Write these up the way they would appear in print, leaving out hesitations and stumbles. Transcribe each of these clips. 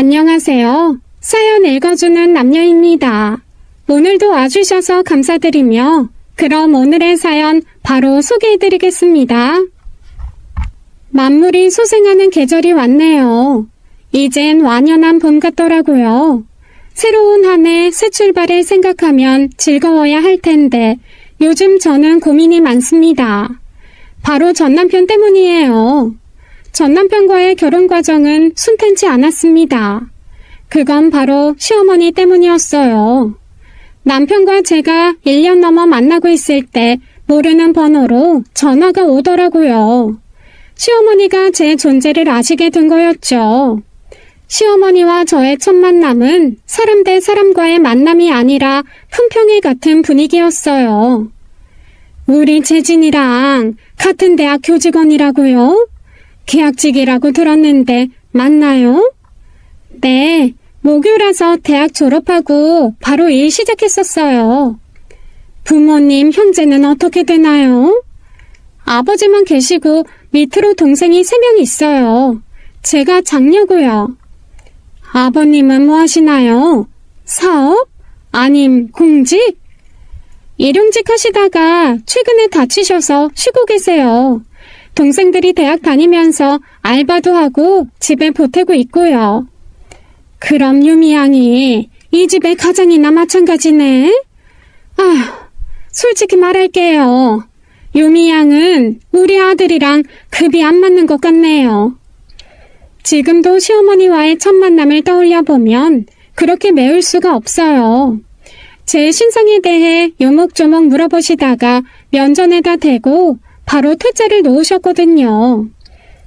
안녕하세요. 사연 읽어주는 남녀입니다. 오늘도 와주셔서 감사드리며 그럼 오늘의 사연 바로 소개해드리겠습니다. 만물이 소생하는 계절이 왔네요. 이젠 완연한 봄 같더라고요. 새로운 한 해 새 출발을 생각하면 즐거워야 할 텐데 요즘 저는 고민이 많습니다. 바로 전 남편 때문이에요. 전 남편과의 결혼 과정은 순탄치 않았습니다. 그건 바로 시어머니 때문이었어요. 남편과 제가 1년 넘어 만나고 있을 때 모르는 번호로 전화가 오더라고요. 시어머니가 제 존재를 아시게 된 거였죠. 시어머니와 저의 첫 만남은 사람 대 사람과의 만남이 아니라 품평회 같은 분위기였어요. 우리 재진이랑 같은 대학 교직원이라고요? 계약직이라고 들었는데 맞나요? 네, 모교라서 대학 졸업하고 바로 일 시작했었어요. 부모님, 형제는 어떻게 되나요? 아버지만 계시고 밑으로 동생이 3명 있어요. 제가 장녀고요. 아버님은 뭐 하시나요? 사업? 아님 공직? 일용직 하시다가 최근에 다치셔서 쉬고 계세요. 동생들이 대학 다니면서 알바도 하고 집에 보태고 있고요. 그럼 유미 양이 이 집의 가장이나 마찬가지네? 솔직히 말할게요. 유미 양은 우리 아들이랑 급이 안 맞는 것 같네요. 지금도 시어머니와의 첫 만남을 떠올려보면 그렇게 매울 수가 없어요. 제 신상에 대해 요목조목 물어보시다가 면전에다 대고 바로 퇴짜를 놓으셨거든요.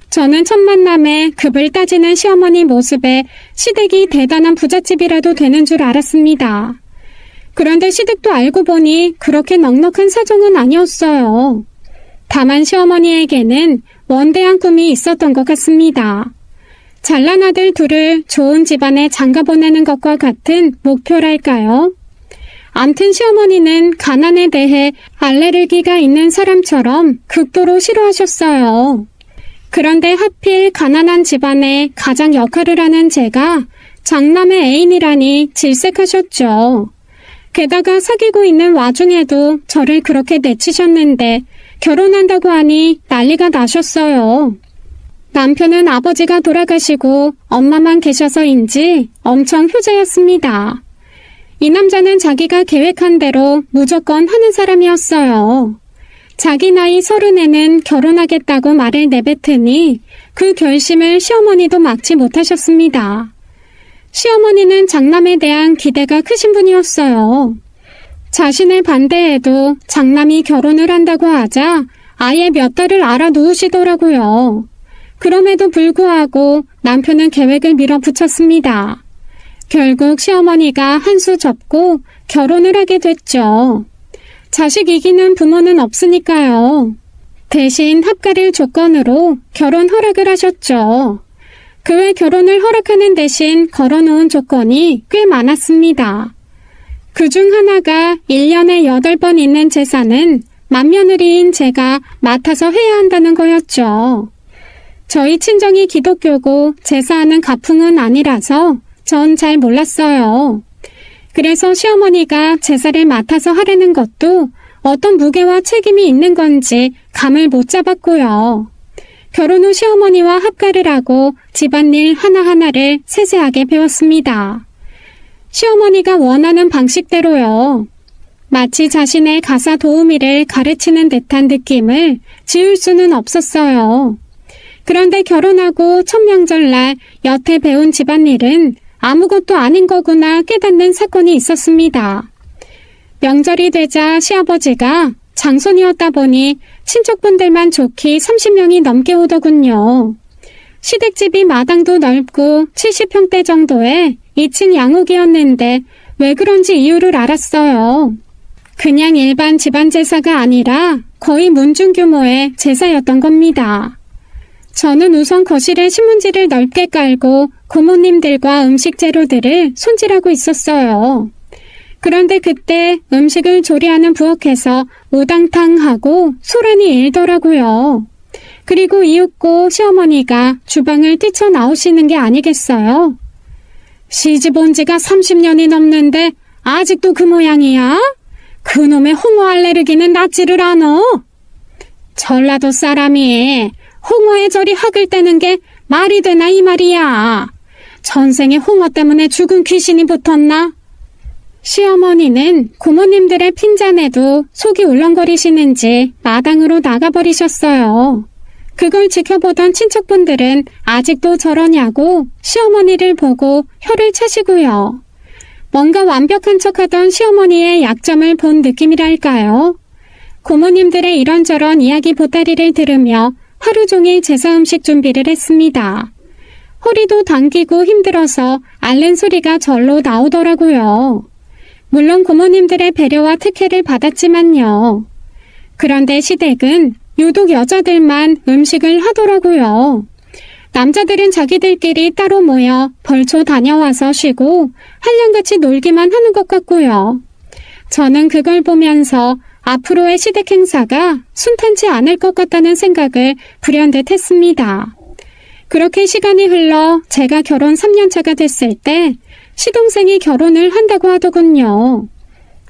저는 첫 만남에 급을 따지는 시어머니 모습에 시댁이 대단한 부잣집이라도 되는 줄 알았습니다. 그런데 시댁도 알고 보니 그렇게 넉넉한 사정은 아니었어요. 다만 시어머니에게는 원대한 꿈이 있었던 것 같습니다. 잘난 아들 둘을 좋은 집안에 장가보내는 것과 같은 목표랄까요? 암튼 시어머니는 가난에 대해 알레르기가 있는 사람처럼 극도로 싫어하셨어요. 그런데 하필 가난한 집안에 가장 역할을 하는 제가 장남의 애인이라니 질색하셨죠. 게다가 사귀고 있는 와중에도 저를 그렇게 내치셨는데 결혼한다고 하니 난리가 나셨어요. 남편은 아버지가 돌아가시고 엄마만 계셔서인지 엄청 효자였습니다. 이 남자는 자기가 계획한 대로 무조건 하는 사람이었어요. 자기 나이 30에는 결혼하겠다고 말을 내뱉으니 그 결심을 시어머니도 막지 못하셨습니다. 시어머니는 장남에 대한 기대가 크신 분이었어요. 자신의 반대에도 장남이 결혼을 한다고 하자 아예 몇 달을 알아두시더라고요. 그럼에도 불구하고 남편은 계획을 밀어붙였습니다. 결국 시어머니가 한 수 접고 결혼을 하게 됐죠. 자식 이기는 부모는 없으니까요. 대신 합가를 조건으로 결혼 허락을 하셨죠. 그 외 결혼을 허락하는 대신 걸어놓은 조건이 꽤 많았습니다. 그중 하나가 1년에 8번 있는 제사는 맏며느리인 제가 맡아서 해야 한다는 거였죠. 저희 친정이 기독교고 제사하는 가풍은 아니라서 전 잘 몰랐어요. 그래서 시어머니가 제사를 맡아서 하려는 것도 어떤 무게와 책임이 있는 건지 감을 못 잡았고요. 결혼 후 시어머니와 합가를 하고 집안일 하나하나를 세세하게 배웠습니다. 시어머니가 원하는 방식대로요. 마치 자신의 가사 도우미를 가르치는 듯한 느낌을 지울 수는 없었어요. 그런데 결혼하고 첫 명절날 여태 배운 집안일은 아무것도 아닌 거구나 깨닫는 사건이 있었습니다. 명절이 되자 시아버지가 장손이었다 보니 친척분들만 좋기 30명이 넘게 오더군요. 시댁집이 마당도 넓고 70평대 정도의 2층 양옥이었는데 왜 그런지 이유를 알았어요. 그냥 일반 집안 제사가 아니라 거의 문중 규모의 제사였던 겁니다. 저는 우선 거실에 신문지를 넓게 깔고 고모님들과 음식 재료들을 손질하고 있었어요. 그런데 그때 음식을 조리하는 부엌에서 우당탕하고 소란이 일더라고요. 그리고 이윽고 시어머니가 주방을 뛰쳐나오시는 게 아니겠어요? 시집 온 지가 30년이 넘는데 아직도 그 모양이야? 그놈의 홍어 알레르기는 낫지를 않어. 전라도 사람이 홍어에 저리 학을 떼는 게 말이 되나 이 말이야. 전생에 홍어 때문에 죽은 귀신이 붙었나? 시어머니는 고모님들의 핀잔에도 속이 울렁거리시는지 마당으로 나가버리셨어요. 그걸 지켜보던 친척분들은 아직도 저러냐고 시어머니를 보고 혀를 차시고요. 뭔가 완벽한 척하던 시어머니의 약점을 본 느낌이랄까요. 고모님들의 이런저런 이야기 보따리를 들으며 하루 종일 제사 음식 준비를 했습니다. 허리도 당기고 힘들어서 앓는 소리가 절로 나오더라고요. 물론 고모님들의 배려와 특혜를 받았지만요. 그런데 시댁은 유독 여자들만 음식을 하더라고요. 남자들은 자기들끼리 따로 모여 벌초 다녀와서 쉬고 한량같이 놀기만 하는 것 같고요. 저는 그걸 보면서 앞으로의 시댁 행사가 순탄치 않을 것 같다는 생각을 불현듯 했습니다. 그렇게 시간이 흘러 제가 결혼 3년차가 됐을 때 시동생이 결혼을 한다고 하더군요.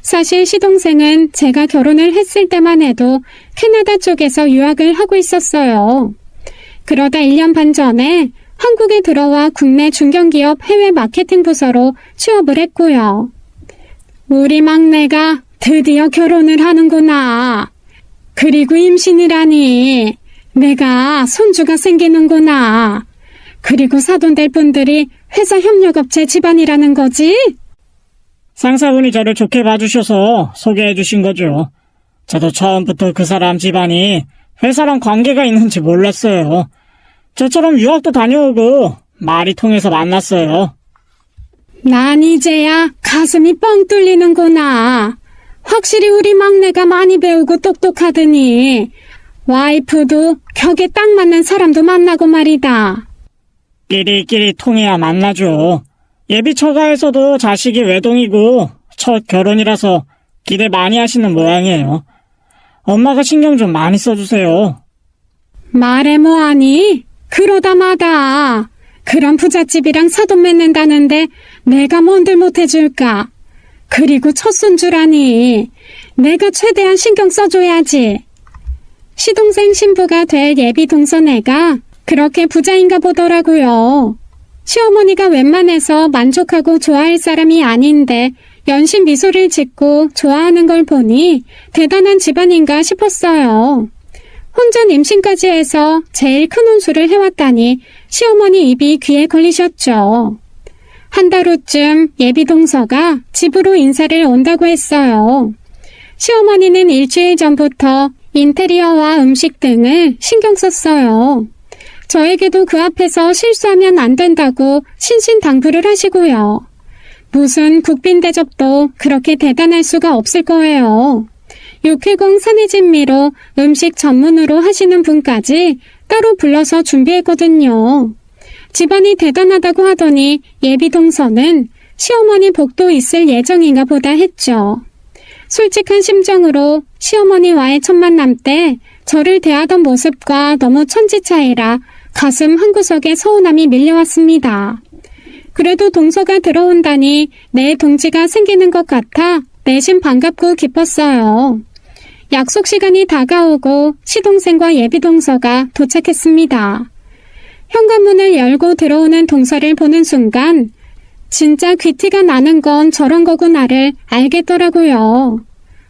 사실 시동생은 제가 결혼을 했을 때만 해도 캐나다 쪽에서 유학을 하고 있었어요. 그러다 1년 반 전에 한국에 들어와 국내 중견기업 해외 마케팅 부서로 취업을 했고요. 우리 막내가 드디어 결혼을 하는구나. 그리고 임신이라니. 내가 손주가 생기는구나. 그리고 사돈될 분들이 회사 협력업체 집안이라는 거지? 상사분이 저를 좋게 봐주셔서 소개해 주신 거죠. 저도 처음부터 그 사람 집안이 회사랑 관계가 있는지 몰랐어요. 저처럼 유학도 다녀오고 말이 통해서 만났어요. 난 이제야 가슴이 뻥 뚫리는구나. 확실히 우리 막내가 많이 배우고 똑똑하더니 와이프도 격에 딱 맞는 사람도 만나고 말이다. 끼리끼리 통해야 만나죠. 예비 처가에서도 자식이 외동이고 첫 결혼이라서 기대 많이 하시는 모양이에요. 엄마가 신경 좀 많이 써주세요. 말해 뭐하니? 그러다 마다. 그런 부잣집이랑 사돈 맺는다는데 내가 뭔들 못해줄까? 그리고 첫손주라니. 내가 최대한 신경 써줘야지. 시동생 신부가 될 예비 동서애가 그렇게 부자인가 보더라고요. 시어머니가 웬만해서 만족하고 좋아할 사람이 아닌데 연신 미소를 짓고 좋아하는 걸 보니 대단한 집안인가 싶었어요. 혼전 임신까지 해서 제일 큰 혼수를 해왔다니 시어머니 입이 귀에 걸리셨죠. 한 달 후쯤 예비 동서가 집으로 인사를 온다고 했어요. 시어머니는 일주일 전부터 인테리어와 음식 등을 신경 썼어요. 저에게도 그 앞에서 실수하면 안 된다고 신신당부를 하시고요. 무슨 국빈 대접도 그렇게 대단할 수가 없을 거예요. 육해공 사내진미로 음식 전문으로 하시는 분까지 따로 불러서 준비했거든요. 집안이 대단하다고 하더니 예비 동서는 시어머니 복도 있을 예정인가 보다 했죠. 솔직한 심정으로 시어머니와의 첫 만남 때 저를 대하던 모습과 너무 천지 차이라 가슴 한구석에 서운함이 밀려왔습니다. 그래도 동서가 들어온다니 내 동지가 생기는 것 같아 내심 반갑고 기뻤어요. 약속 시간이 다가오고 시동생과 예비동서가 도착했습니다. 현관문을 열고 들어오는 동서를 보는 순간 진짜 귀티가 나는 건 저런 거구나를 알겠더라고요.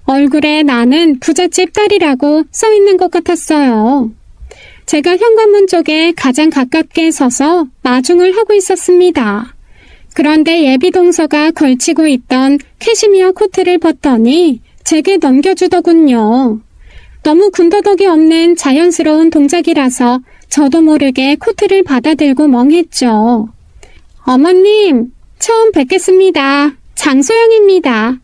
얼굴에 나는 부잣집 딸이라고 써있는 것 같았어요. 제가 현관문 쪽에 가장 가깝게 서서 마중을 하고 있었습니다. 그런데 예비동서가 걸치고 있던 캐시미어 코트를 벗더니 제게 넘겨주더군요. 너무 군더더기 없는 자연스러운 동작이라서 저도 모르게 코트를 받아들고 멍했죠. 어머님, 처음 뵙겠습니다. 장소영입니다.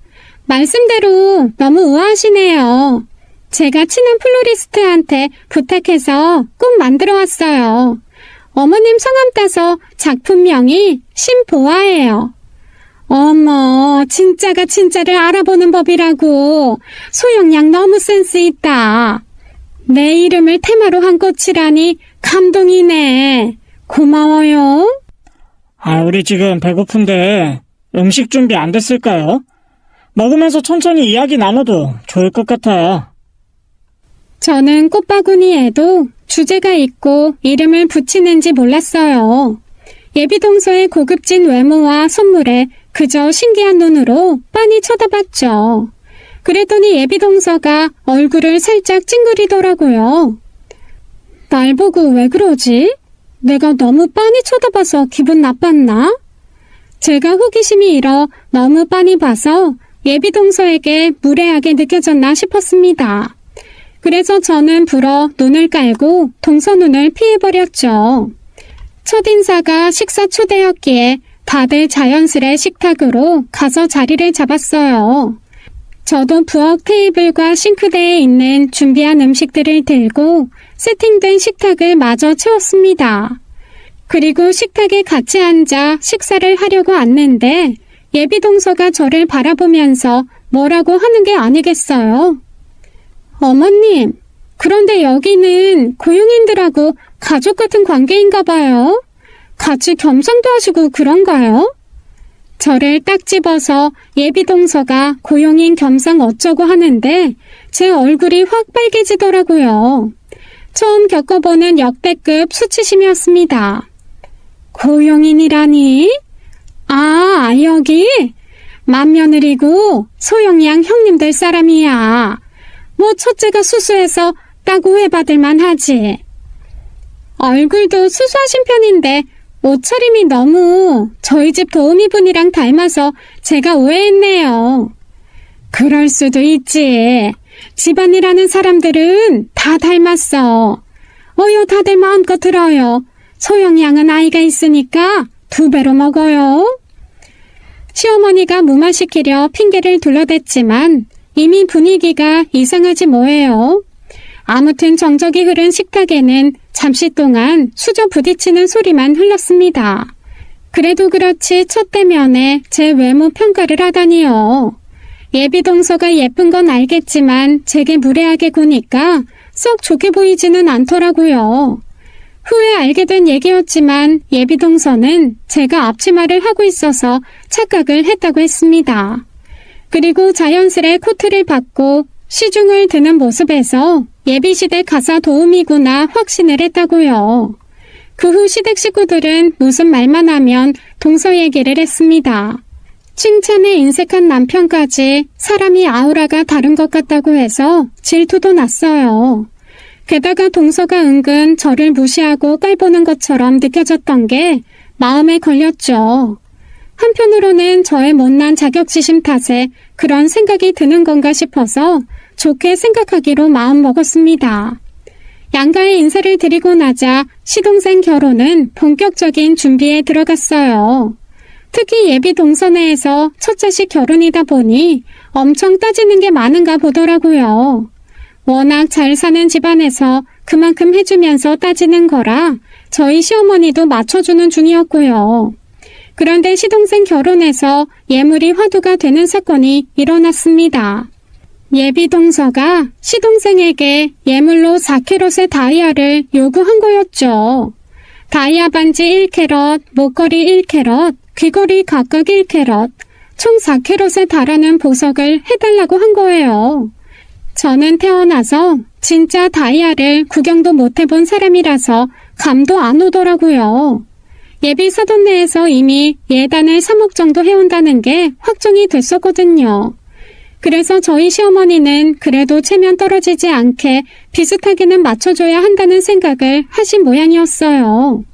말씀대로 너무 우아하시네요. 제가 친한 플로리스트한테 부탁해서 꼭 만들어 왔어요. 어머님 성함 따서 작품명이 신보아예요. 어머, 진짜가 진짜를 알아보는 법이라고. 소영양 너무 센스 있다. 내 이름을 테마로 한 꽃이라니 감동이네. 고마워요. 우리 지금 배고픈데 음식 준비 안 됐을까요? 먹으면서 천천히 이야기 나눠도 좋을 것 같아요. 저는 꽃바구니에도 주제가 있고 이름을 붙이는지 몰랐어요. 예비동서의 고급진 외모와 선물에 그저 신기한 눈으로 빤히 쳐다봤죠. 그랬더니 예비동서가 얼굴을 살짝 찡그리더라고요. 날 보고 왜 그러지? 내가 너무 빤히 쳐다봐서 기분 나빴나? 제가 호기심이 일어 너무 빤히 봐서 예비동서에게 무례하게 느껴졌나 싶었습니다. 그래서 저는 불어 눈을 깔고 동서 눈을 피해버렸죠. 첫인사가 식사 초대였기에 다들 자연스레 식탁으로 가서 자리를 잡았어요. 저도 부엌 테이블과 싱크대에 있는 준비한 음식들을 들고 세팅된 식탁을 마저 채웠습니다. 그리고 식탁에 같이 앉아 식사를 하려고 앉는데 예비동서가 저를 바라보면서 뭐라고 하는 게 아니겠어요. 어머님, 그런데 여기는 고용인들하고 가족 같은 관계인가 봐요. 같이 겸상도 하시고 그런가요? 저를 딱 집어서 예비동서가 고용인 겸상 어쩌고 하는데 제 얼굴이 확 빨개지더라고요. 처음 겪어보는 역대급 수치심이었습니다. 고용인이라니? 여기? 맏며느리고 소영양 형님들 사람이야. 뭐 첫째가 수수해서 딱 오해받을만 하지. 얼굴도 수수하신 편인데 옷차림이 너무 저희 집 도우미분이랑 닮아서 제가 오해했네요. 그럴 수도 있지. 집안이라는 사람들은 다 닮았어. 다들 마음껏 들어요. 소영양은 아이가 있으니까 2배로 먹어요. 시어머니가 무마시키려 핑계를 둘러댔지만 이미 분위기가 이상하지 뭐예요. 아무튼 정적이 흐른 식탁에는 잠시 동안 수저 부딪히는 소리만 흘렀습니다. 그래도 그렇지 첫 대면에 제 외모 평가를 하다니요. 예비동서가 예쁜 건 알겠지만 제게 무례하게 구니까 썩 좋게 보이지는 않더라고요. 후에 알게 된 얘기였지만 예비동서는 제가 앞치마를 하고 있어서 착각을 했다고 했습니다. 그리고 자연스레 코트를 받고 시중을 드는 모습에서 예비시댁 가사 도우미구나 확신을 했다고요. 그 후 시댁 식구들은 무슨 말만 하면 동서 얘기를 했습니다. 칭찬에 인색한 남편까지 사람이 아우라가 다른 것 같다고 해서 질투도 났어요. 게다가 동서가 은근 저를 무시하고 깔보는 것처럼 느껴졌던 게 마음에 걸렸죠. 한편으로는 저의 못난 자격지심 탓에 그런 생각이 드는 건가 싶어서 좋게 생각하기로 마음먹었습니다. 양가의 인사를 드리고 나자 시동생 결혼은 본격적인 준비에 들어갔어요. 특히 예비 동서내에서 첫 자식 결혼이다 보니 엄청 따지는 게 많은가 보더라고요. 워낙 잘 사는 집안에서 그만큼 해주면서 따지는 거라 저희 시어머니도 맞춰주는 중이었고요. 그런데 시동생 결혼해서 예물이 화두가 되는 사건이 일어났습니다. 예비동서가 시동생에게 예물로 4캐럿의 다이아를 요구한 거였죠. 다이아 반지 1캐럿, 목걸이 1캐럿, 귀걸이 각각 1캐럿, 총 4캐럿에 달하는 보석을 해달라고 한 거예요. 저는 태어나서 진짜 다이아를 구경도 못 해본 사람이라서 감도 안 오더라고요. 예비 사돈네에서 이미 예단을 3억 정도 해온다는 게 확정이 됐었거든요. 그래서 저희 시어머니는 그래도 체면 떨어지지 않게 비슷하게는 맞춰줘야 한다는 생각을 하신 모양이었어요.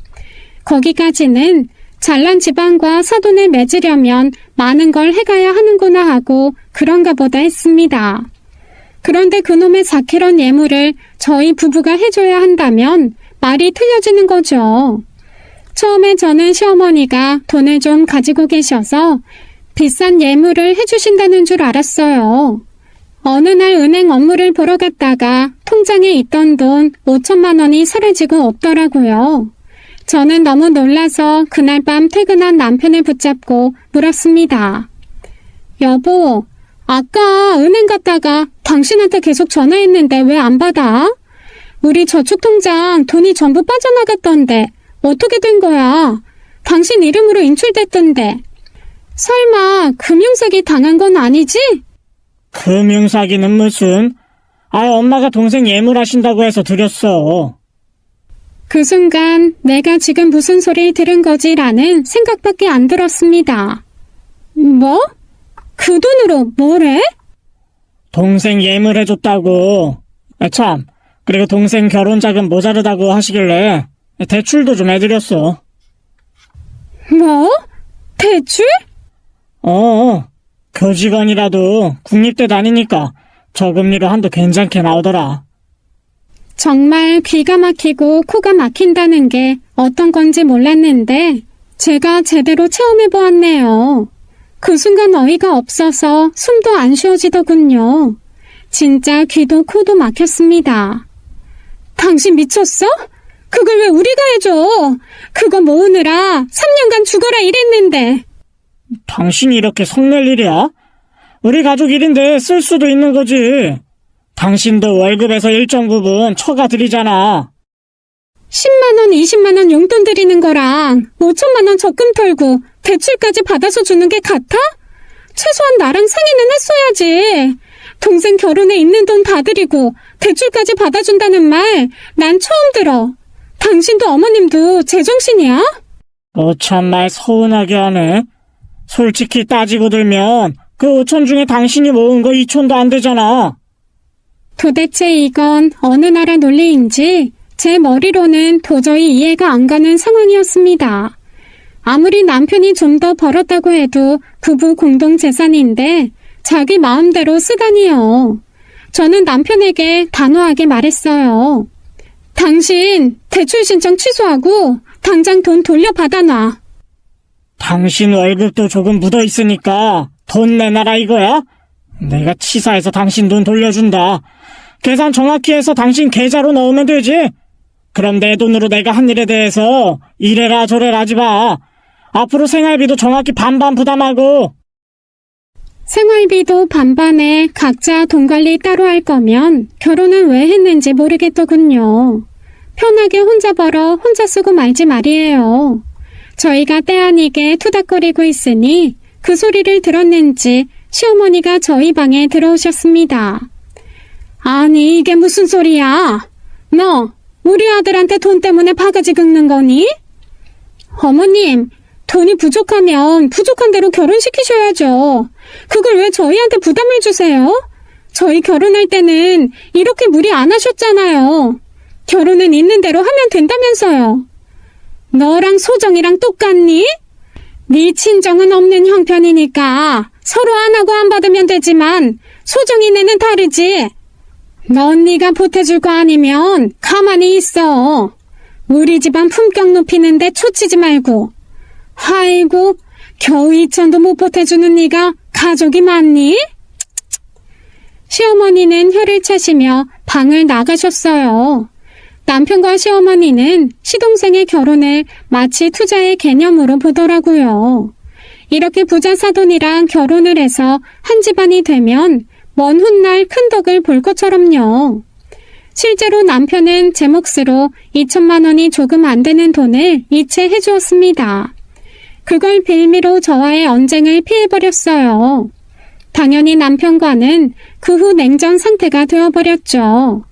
거기까지는 잘난 집안과 사돈을 맺으려면 많은 걸 해가야 하는구나 하고 그런가 보다 했습니다. 그런데 그놈의 4캐럿 예물을 저희 부부가 해줘야 한다면 말이 틀려지는 거죠. 처음에 저는 시어머니가 돈을 좀 가지고 계셔서 비싼 예물을 해주신다는 줄 알았어요. 어느 날 은행 업무를 보러 갔다가 통장에 있던 돈 5천만 원이 사라지고 없더라고요. 저는 너무 놀라서 그날 밤 퇴근한 남편을 붙잡고 물었습니다. 여보, 아까 은행 갔다가 당신한테 계속 전화했는데 왜 안 받아? 우리 저축통장 돈이 전부 빠져나갔던데 어떻게 된 거야? 당신 이름으로 인출됐던데. 설마 금융사기 당한 건 아니지? 금융사기는 무슨? 엄마가 동생 예물하신다고 해서 드렸어. 그 순간 내가 지금 무슨 소리를 들은 거지라는 생각밖에 안 들었습니다. 뭐? 그 돈으로 뭐래? 동생 예물해줬다고. 참, 그리고 동생 결혼 자금 모자르다고 하시길래 대출도 좀 해드렸어. 뭐? 대출? 교직원이라도 국립대 다니니까 저금리로 한도 괜찮게 나오더라. 정말 귀가 막히고 코가 막힌다는 게 어떤 건지 몰랐는데 제가 제대로 체험해 보았네요. 그 순간 어이가 없어서 숨도 안 쉬어지더군요. 진짜 귀도 코도 막혔습니다. 당신 미쳤어? 그걸 왜 우리가 해줘? 그거 모으느라 3년간 죽어라 이랬는데. 당신이 이렇게 성낼 일이야? 우리 가족 일인데 쓸 수도 있는 거지. 당신도 월급에서 일정 부분 처가 드리잖아. 10만 원, 20만 원 용돈 드리는 거랑 5천만 원 적금 털고 대출까지 받아서 주는 게 같아? 최소한 나랑 상의는 했어야지. 동생 결혼에 있는 돈 다 드리고 대출까지 받아준다는 말 난 처음 들어. 당신도 어머님도 제정신이야? 참말 서운하게 하네. 솔직히 따지고 들면 그 5천 중에 당신이 모은 거 2천도 안 되잖아. 도대체 이건 어느 나라 논리인지 제 머리로는 도저히 이해가 안 가는 상황이었습니다. 아무리 남편이 좀 더 벌었다고 해도 부부 공동 재산인데 자기 마음대로 쓰다니요. 저는 남편에게 단호하게 말했어요. 당신 대출 신청 취소하고 당장 돈 돌려받아놔. 당신 월급도 조금 묻어있으니까 돈 내놔라 이거야? 내가 치사해서 당신 돈 돌려준다. 계산 정확히 해서 당신 계좌로 넣으면 되지. 그럼 내 돈으로 내가 한 일에 대해서 이래라 저래라 하지 마. 앞으로 생활비도 정확히 반반 부담하고. 생활비도 반반에 각자 돈 관리 따로 할 거면 결혼은 왜 했는지 모르겠더군요. 편하게 혼자 벌어 혼자 쓰고 말지 말이에요. 저희가 때 아니게 투닥거리고 있으니 그 소리를 들었는지 시어머니가 저희 방에 들어오셨습니다. 아니 이게 무슨 소리야? 너 우리 아들한테 돈 때문에 바가지 긁는 거니? 어머님, 돈이 부족하면 부족한 대로 결혼시키셔야죠. 그걸 왜 저희한테 부담을 주세요? 저희 결혼할 때는 이렇게 무리 안 하셨잖아요. 결혼은 있는 대로 하면 된다면서요. 너랑 소정이랑 똑같니? 네 친정은 없는 형편이니까 서로 안 하고 안 받으면 되지만 소정이네는 다르지. 넌 네가 보태줄 거 아니면 가만히 있어. 우리 집안 품격 높이는데 초치지 말고. 아이고, 겨우 2천도 못 보태주는 네가 가족이 많니? 시어머니는 혀를 차시며 방을 나가셨어요. 남편과 시어머니는 시동생의 결혼을 마치 투자의 개념으로 보더라고요. 이렇게 부자 사돈이랑 결혼을 해서 한 집안이 되면 먼 훗날 큰 덕을 볼 것처럼요. 실제로 남편은 제 몫으로 2천만 원이 조금 안 되는 돈을 이체해 주었습니다. 그걸 빌미로 저와의 언쟁을 피해버렸어요. 당연히 남편과는 그 후 냉전 상태가 되어버렸죠.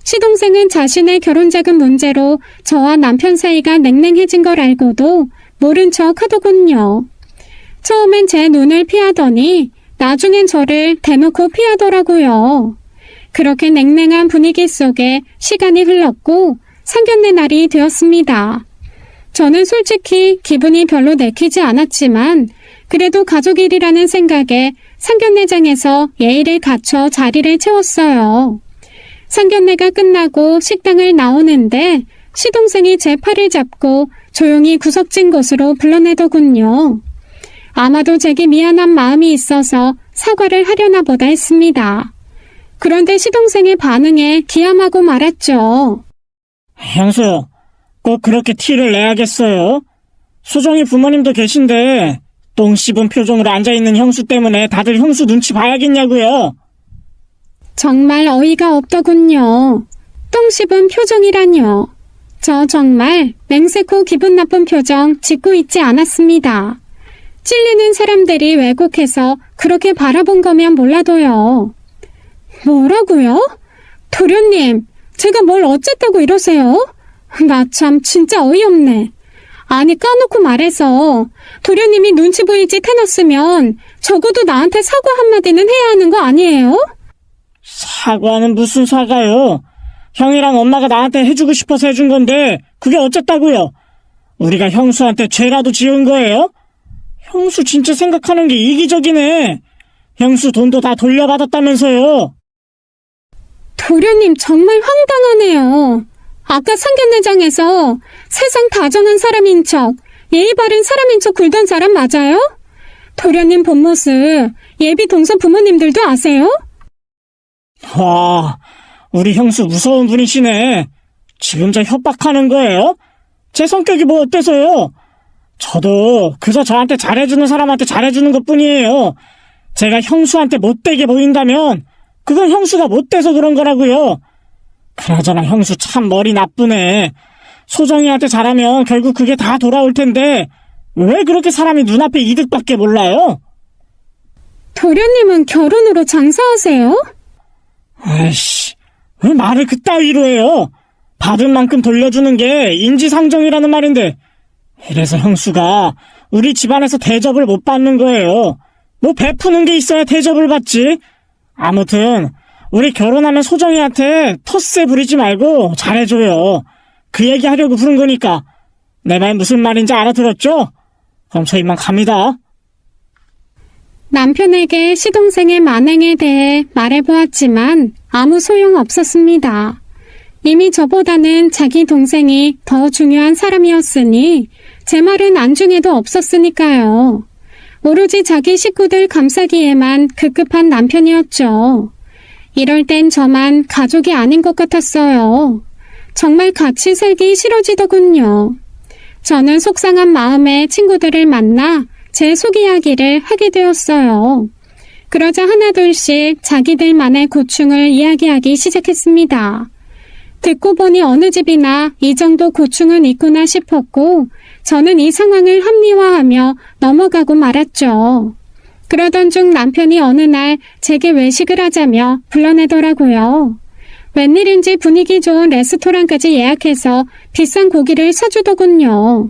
시동생은 자신의 결혼자금 문제로 저와 남편 사이가 냉랭해진 걸 알고도 모른 척 하더군요. 처음엔 제 눈을 피하더니 나중엔 저를 대놓고 피하더라고요. 그렇게 냉랭한 분위기 속에 시간이 흘렀고 상견례 날이 되었습니다. 저는 솔직히 기분이 별로 내키지 않았지만 그래도 가족 일이라는 생각에 상견례장에서 예의를 갖춰 자리를 채웠어요. 상견례가 끝나고 식당을 나오는데 시동생이 제 팔을 잡고 조용히 구석진 곳으로 불러내더군요. 아마도 제게 미안한 마음이 있어서 사과를 하려나 보다 했습니다. 그런데 시동생의 반응에 기함하고 말았죠. 형수, 꼭 그렇게 티를 내야겠어요? 수정이 부모님도 계신데 똥 씹은 표정으로 앉아있는 형수 때문에 다들 형수 눈치 봐야겠냐고요. 정말 어이가 없더군요. 똥 씹은 표정이라뇨. 저 정말 맹세코 기분 나쁜 표정 짓고 있지 않았습니다. 찔리는 사람들이 왜곡해서 그렇게 바라본 거면 몰라도요. 뭐라고요? 도련님, 제가 뭘 어쨌다고 이러세요? 나 참 진짜 어이없네. 아니 까놓고 말해서 도련님이 눈치 보일 짓 해놨으면 적어도 나한테 사과 한마디는 해야 하는 거 아니에요? 사과는 무슨 사과요? 형이랑 엄마가 나한테 해주고 싶어서 해준 건데 그게 어쨌다고요? 우리가 형수한테 죄라도 지은 거예요? 형수 진짜 생각하는 게 이기적이네. 형수 돈도 다 돌려받았다면서요. 도련님 정말 황당하네요. 아까 상견례장에서 세상 다정한 사람인 척, 예의 바른 사람인 척 굴던 사람 맞아요? 도련님 본 모습 예비 동서 부모님들도 아세요? 와, 우리 형수 무서운 분이시네. 지금 저 협박하는 거예요? 제 성격이 뭐 어때서요? 저도 그저 저한테 잘해주는 사람한테 잘해주는 것뿐이에요. 제가 형수한테 못되게 보인다면 그건 형수가 못돼서 그런 거라고요. 그나저나 형수 참 머리 나쁘네. 소정이한테 잘하면 결국 그게 다 돌아올 텐데 왜 그렇게 사람이 눈앞에 이득밖에 몰라요? 도련님은 결혼으로 장사하세요? 아이씨, 왜 말을 그따위로 해요? 받은 만큼 돌려주는 게 인지상정이라는 말인데 이래서 형수가 우리 집안에서 대접을 못 받는 거예요. 뭐 베푸는 게 있어야 대접을 받지. 아무튼 우리 결혼하면 소정이한테 텃세 부리지 말고 잘해줘요. 그 얘기 하려고 부른 거니까. 내 말 무슨 말인지 알아들었죠? 그럼 저 이만 갑니다. 남편에게 시동생의 만행에 대해 말해보았지만 아무 소용 없었습니다. 이미 저보다는 자기 동생이 더 중요한 사람이었으니 제 말은 안중에도 없었으니까요. 오로지 자기 식구들 감싸기에만 급급한 남편이었죠. 이럴 땐 저만 가족이 아닌 것 같았어요. 정말 같이 살기 싫어지더군요. 저는 속상한 마음에 친구들을 만나 제 속 이야기를 하게 되었어요. 그러자 하나둘씩 자기들만의 고충을 이야기하기 시작했습니다. 듣고 보니 어느 집이나 이 정도 고충은 있구나 싶었고 저는 이 상황을 합리화하며 넘어가고 말았죠. 그러던 중 남편이 어느 날 제게 외식을 하자며 불러내더라고요. 웬일인지 분위기 좋은 레스토랑까지 예약해서 비싼 고기를 사주더군요.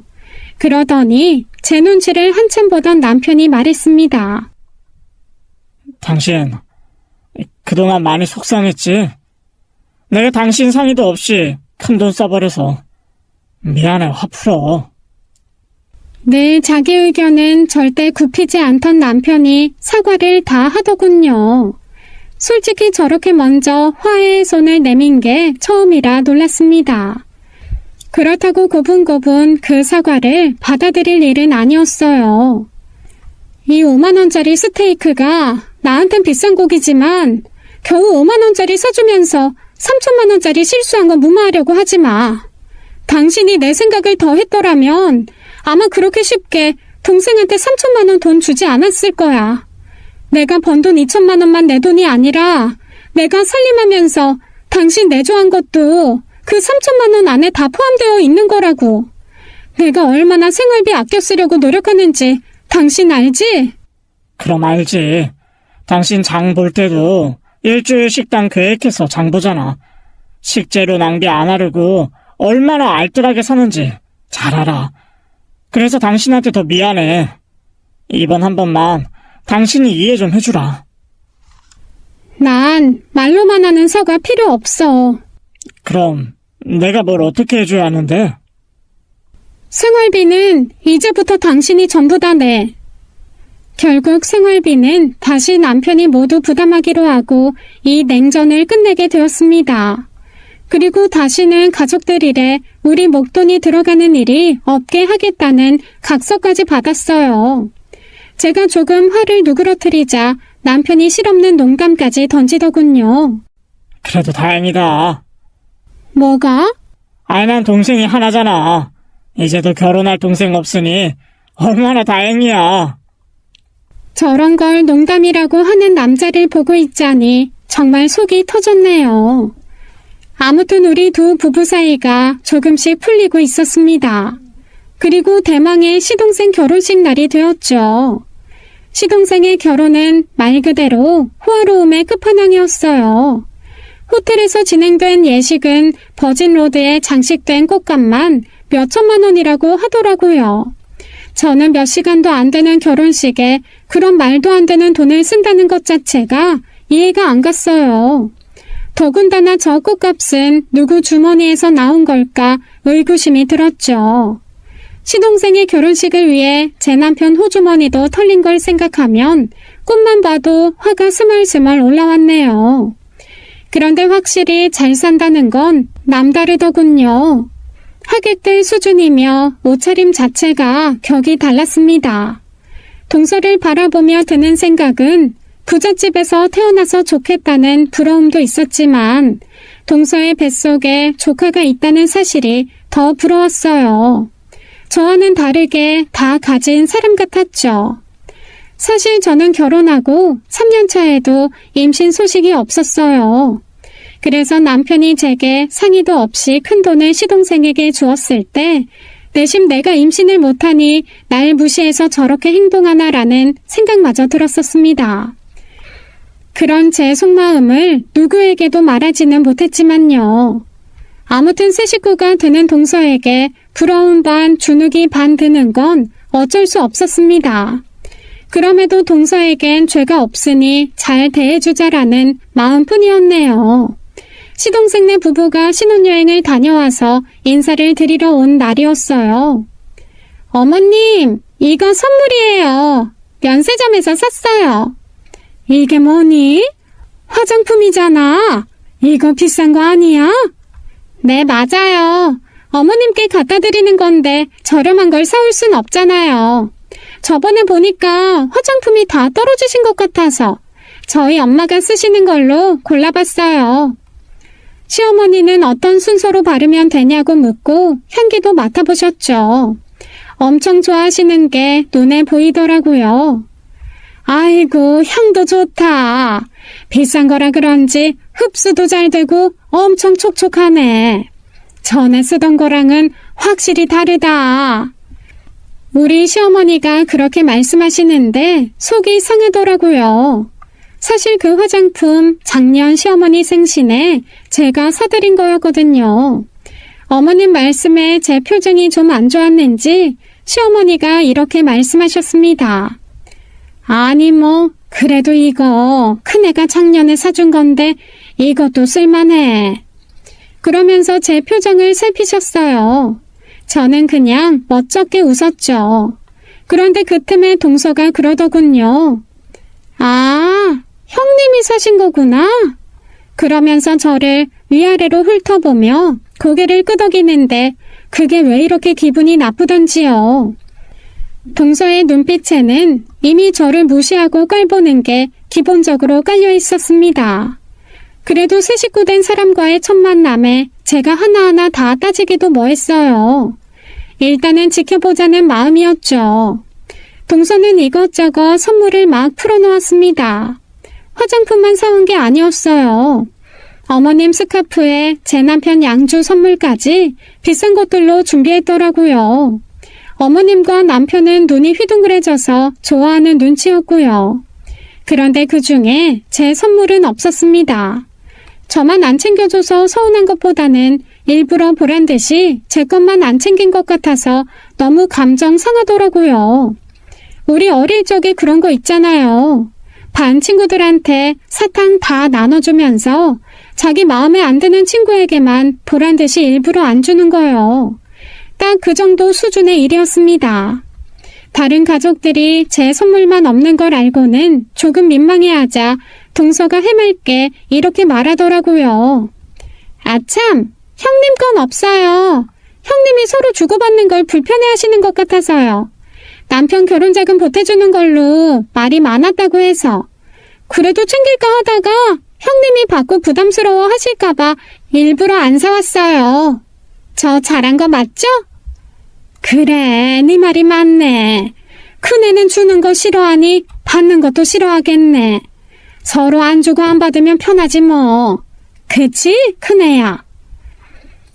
그러더니 제 눈치를 한참 보던 남편이 말했습니다. 당신, 그동안 많이 속상했지? 내가 당신 상의도 없이 큰돈 써버려서 미안해, 화 풀어. 늘 자기 의견은 절대 굽히지 않던 남편이 사과를 다 하더군요. 솔직히 저렇게 먼저 화해의 손을 내민 게 처음이라 놀랐습니다. 그렇다고 고분고분 그 사과를 받아들일 일은 아니었어요. 이 5만원짜리 스테이크가 나한텐 비싼 고기지만 겨우 5만원짜리 사주면서 3천만원짜리 실수한 거 무마하려고 하지 마. 당신이 내 생각을 더 했더라면 아마 그렇게 쉽게 동생한테 3천만원 돈 주지 않았을 거야. 내가 번 돈 2천만원만 내 돈이 아니라 내가 살림하면서 당신 내조한 것도 그 3천만원 안에 다 포함되어 있는 거라고. 내가 얼마나 생활비 아껴 쓰려고 노력하는지 당신 알지? 그럼 알지. 당신 장 볼 때도 일주일 식당 계획해서 장 보잖아. 식재료 낭비 안 하려고 얼마나 알뜰하게 사는지 잘 알아. 그래서 당신한테 더 미안해. 이번 한 번만 당신이 이해 좀 해주라. 난 말로만 하는 사과 필요 없어. 그럼 내가 뭘 어떻게 해줘야 하는데? 생활비는 이제부터 당신이 전부 다 내. 결국 생활비는 다시 남편이 모두 부담하기로 하고 이 냉전을 끝내게 되었습니다. 그리고 다시는 가족들 일에 우리 목돈이 들어가는 일이 없게 하겠다는 각서까지 받았어요. 제가 조금 화를 누그러뜨리자 남편이 실없는 농담까지 던지더군요. 그래도 다행이다. 뭐가? 난 동생이 하나잖아. 이제도 결혼할 동생 없으니 얼마나 다행이야. 저런 걸 농담이라고 하는 남자를 보고 있자니 정말 속이 터졌네요. 아무튼 우리 두 부부 사이가 조금씩 풀리고 있었습니다. 그리고 대망의 시동생 결혼식 날이 되었죠. 시동생의 결혼은 말 그대로 호화로움의 끝판왕이었어요. 호텔에서 진행된 예식은 버진로드에 장식된 꽃값만 몇 천만 원이라고 하더라고요. 저는 몇 시간도 안 되는 결혼식에 그런 말도 안 되는 돈을 쓴다는 것 자체가 이해가 안 갔어요. 더군다나 저 꽃값은 누구 주머니에서 나온 걸까 의구심이 들었죠. 시동생의 결혼식을 위해 제 남편 호주머니도 털린 걸 생각하면 꽃만 봐도 화가 스멀스멀 올라왔네요. 그런데 확실히 잘 산다는 건 남다르더군요. 하객들 수준이며 옷차림 자체가 격이 달랐습니다. 동서를 바라보며 드는 생각은 부잣집에서 태어나서 좋겠다는 부러움도 있었지만 동서의 뱃속에 조카가 있다는 사실이 더 부러웠어요. 저와는 다르게 다 가진 사람 같았죠. 사실 저는 결혼하고 3년 차에도 임신 소식이 없었어요. 그래서 남편이 제게 상의도 없이 큰 돈을 시동생에게 주었을 때 내심 내가 임신을 못하니 날 무시해서 저렇게 행동하나라는 생각마저 들었었습니다. 그런 제 속마음을 누구에게도 말하지는 못했지만요. 아무튼 새 식구가 되는 동서에게 부러움 반 주눅이 반 드는 건 어쩔 수 없었습니다. 그럼에도 동서에겐 죄가 없으니 잘 대해주자라는 마음뿐이었네요. 시동생네 부부가 신혼여행을 다녀와서 인사를 드리러 온 날이었어요. 어머님, 이거 선물이에요. 면세점에서 샀어요. 이게 뭐니? 화장품이잖아. 이거 비싼 거 아니야? 네, 맞아요. 어머님께 갖다 드리는 건데 저렴한 걸 사올 순 없잖아요. 저번에 보니까 화장품이 다 떨어지신 것 같아서 저희 엄마가 쓰시는 걸로 골라봤어요. 시어머니는 어떤 순서로 바르면 되냐고 묻고 향기도 맡아보셨죠. 엄청 좋아하시는 게 눈에 보이더라고요. 아이고, 향도 좋다. 비싼 거라 그런지 흡수도 잘 되고 엄청 촉촉하네. 전에 쓰던 거랑은 확실히 다르다. 우리 시어머니가 그렇게 말씀하시는데 속이 상하더라고요. 사실 그 화장품 작년 시어머니 생신에 제가 사드린 거였거든요. 어머님 말씀에 제 표정이 좀 안 좋았는지 시어머니가 이렇게 말씀하셨습니다. 아니 뭐 그래도 이거 큰애가 작년에 사준 건데 이것도 쓸만해. 그러면서 제 표정을 살피셨어요. 저는 그냥 멋쩍게 웃었죠. 그런데 그 틈에 동서가 그러더군요. 아, 형님이 사신 거구나. 그러면서 저를 위아래로 훑어보며 고개를 끄덕이는데 그게 왜 이렇게 기분이 나쁘던지요. 동서의 눈빛에는 이미 저를 무시하고 꼴보는 게 기본적으로 깔려 있었습니다. 그래도 새 식구 된 사람과의 첫 만남에 제가 하나하나 다 따지기도 뭐했어요. 일단은 지켜보자는 마음이었죠. 동서는 이것저것 선물을 막 풀어놓았습니다. 화장품만 사온 게 아니었어요. 어머님 스카프에 제 남편 양주 선물까지 비싼 것들로 준비했더라고요. 어머님과 남편은 눈이 휘둥그레져서 좋아하는 눈치였고요. 그런데 그 중에 제 선물은 없었습니다. 저만 안 챙겨줘서 서운한 것보다는 일부러 보란 듯이 제 것만 안 챙긴 것 같아서 너무 감정 상하더라고요. 우리 어릴 적에 그런 거 있잖아요. 반 친구들한테 사탕 다 나눠주면서 자기 마음에 안 드는 친구에게만 보란 듯이 일부러 안 주는 거요. 딱 그 정도 수준의 일이었습니다. 다른 가족들이 제 선물만 없는 걸 알고는 조금 민망해하자 동서가 해맑게 이렇게 말하더라고요. 아참, 형님 건 없어요. 형님이 서로 주고받는 걸 불편해하시는 것 같아서요. 남편 결혼자금 보태주는 걸로 말이 많았다고 해서. 그래도 챙길까 하다가 형님이 받고 부담스러워 하실까봐 일부러 안 사왔어요. 저 잘한 거 맞죠? 그래, 네 말이 맞네. 큰애는 주는 거 싫어하니 받는 것도 싫어하겠네. 서로 안 주고 안 받으면 편하지 뭐. 그치, 큰애야?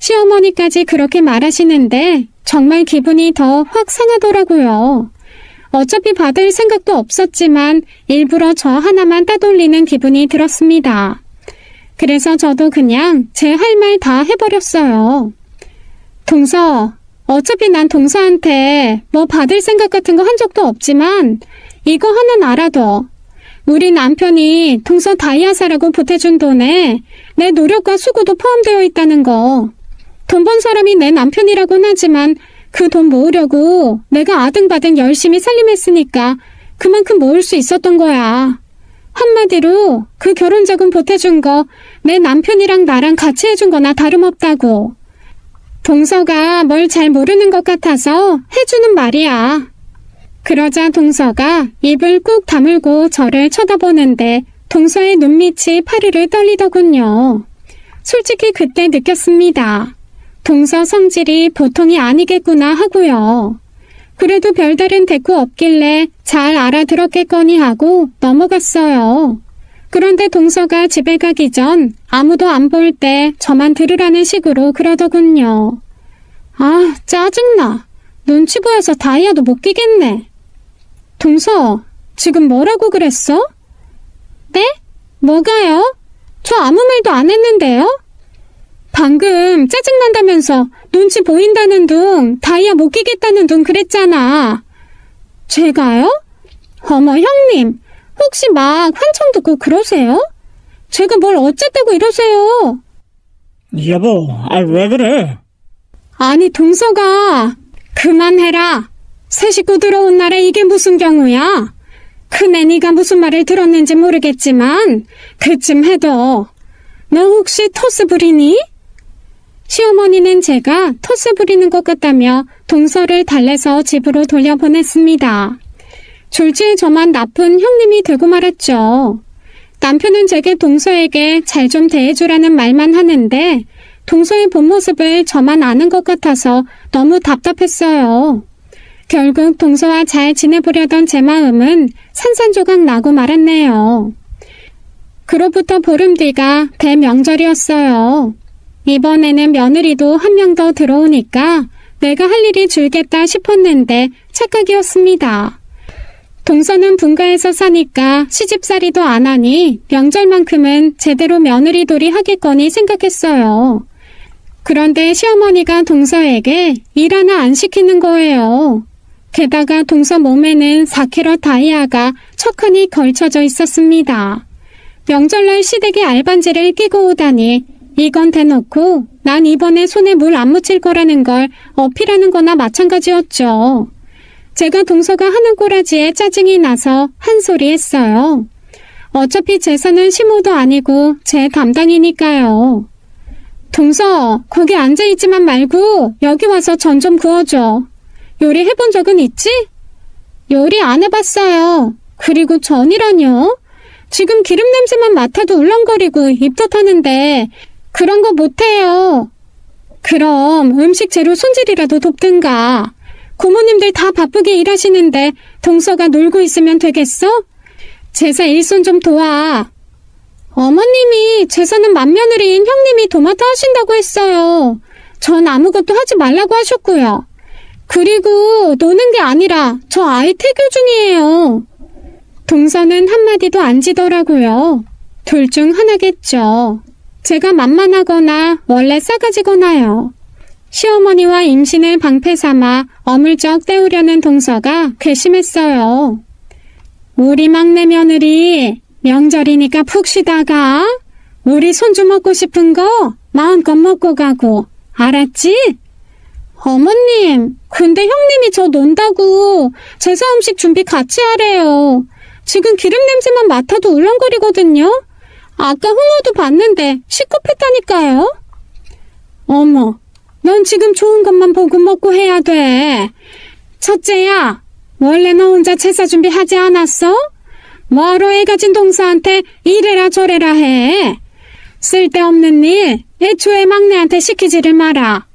시어머니까지 그렇게 말하시는데 정말 기분이 더 확 상하더라고요. 어차피 받을 생각도 없었지만 일부러 저 하나만 따돌리는 기분이 들었습니다. 그래서 저도 그냥 제 할 말 다 해버렸어요. 동서, 어차피 난 동서한테 뭐 받을 생각 같은 거 한 적도 없지만 이거 하나는 알아둬. 우리 남편이 동서 다이아 사라고 보태준 돈에 내 노력과 수고도 포함되어 있다는 거. 돈 번 사람이 내 남편이라고는 하지만 그 돈 모으려고 내가 아등바등 열심히 살림했으니까 그만큼 모을 수 있었던 거야. 한마디로 그 결혼자금 보태준 거 내 남편이랑 나랑 같이 해준 거나 다름없다고. 동서가 뭘 잘 모르는 것 같아서 해주는 말이야. 그러자 동서가 입을 꾹 다물고 저를 쳐다보는데 동서의 눈밑이 파르르 떨리더군요. 솔직히 그때 느꼈습니다. 동서 성질이 보통이 아니겠구나 하고요. 그래도 별다른 대꾸 없길래 잘 알아들었겠거니 하고 넘어갔어요. 그런데 동서가 집에 가기 전 아무도 안 볼 때 저만 들으라는 식으로 그러더군요. 아, 짜증나. 눈치 보여서 다이아도 못 끼겠네. 동서, 지금 뭐라고 그랬어? 네? 뭐가요? 저 아무 말도 안 했는데요? 방금 짜증난다면서 눈치 보인다는 둥, 다이아 못 끼겠다는 둥 그랬잖아. 제가요? 어머, 형님, 혹시 막 환청 듣고 그러세요? 제가 뭘 어쨌다고 이러세요? 여보, 왜 그래? 아니, 동서가 그만해라. 새 식구 들어온 날에 이게 무슨 경우야? 큰애 네가 무슨 말을 들었는지 모르겠지만 그쯤 해도 너 혹시 토스 부리니? 시어머니는 제가 토스 부리는 것 같다며 동서를 달래서 집으로 돌려보냈습니다. 졸지에 저만 나쁜 형님이 되고 말았죠. 남편은 제게 동서에게 잘 좀 대해주라는 말만 하는데 동서의 본 모습을 저만 아는 것 같아서 너무 답답했어요. 결국 동서와 잘 지내보려던 제 마음은 산산조각 나고 말았네요. 그로부터 보름 뒤가 대명절이었어요. 이번에는 며느리도 한 명 더 들어오니까 내가 할 일이 줄겠다 싶었는데 착각이었습니다. 동서는 분가에서 사니까 시집살이도 안 하니 명절만큼은 제대로 며느리돌이 하겠거니 생각했어요. 그런데 시어머니가 동서에게 일 하나 안 시키는 거예요. 게다가 동서 몸에는 4캐럿 다이아가 척하니 걸쳐져 있었습니다. 명절날 시댁에 알반지를 끼고 오다니 이건 대놓고 난 이번에 손에 물 안 묻힐 거라는 걸 어필하는 거나 마찬가지였죠. 제가 동서가 하는 꼬라지에 짜증이 나서 한 소리 했어요. 어차피 재산은 시모도 아니고 제 담당이니까요. 동서, 거기 앉아있지만 말고 여기 와서 전 좀 구워줘. 요리 해본 적은 있지? 요리 안 해봤어요. 그리고 전이라뇨? 지금 기름 냄새만 맡아도 울렁거리고 입덧하는데 그런 거 못해요. 그럼 음식 재료 손질이라도 돕든가. 고모님들 다 바쁘게 일하시는데 동서가 놀고 있으면 되겠어? 제사 일손 좀 도와. 어머님이 제사는 맏며느리인 형님이 도맡아 하신다고 했어요. 전 아무것도 하지 말라고 하셨고요. 그리고 노는 게 아니라 저 아이 태교 중이에요. 동서는 한마디도 안 지더라고요. 둘 중 하나겠죠. 제가 만만하거나 원래 싸가지거나요. 시어머니와 임신을 방패 삼아 어물쩍 때우려는 동서가 괘씸했어요. 우리 막내 며느리 명절이니까 푹 쉬다가 우리 손주 먹고 싶은 거 마음껏 먹고 가고 알았지? 어머님, 근데 형님이 저 논다고 제사 음식 준비 같이 하래요. 지금 기름 냄새만 맡아도 울렁거리거든요. 아까 홍어도 봤는데 시급했다니까요. 어머, 넌 지금 좋은 것만 보고 먹고 해야 돼. 첫째야, 원래 너 혼자 제사 준비하지 않았어? 뭐하러 애 가진 동서한테 이래라 저래라 해. 쓸데없는 일 애초에 막내한테 시키지를 마라.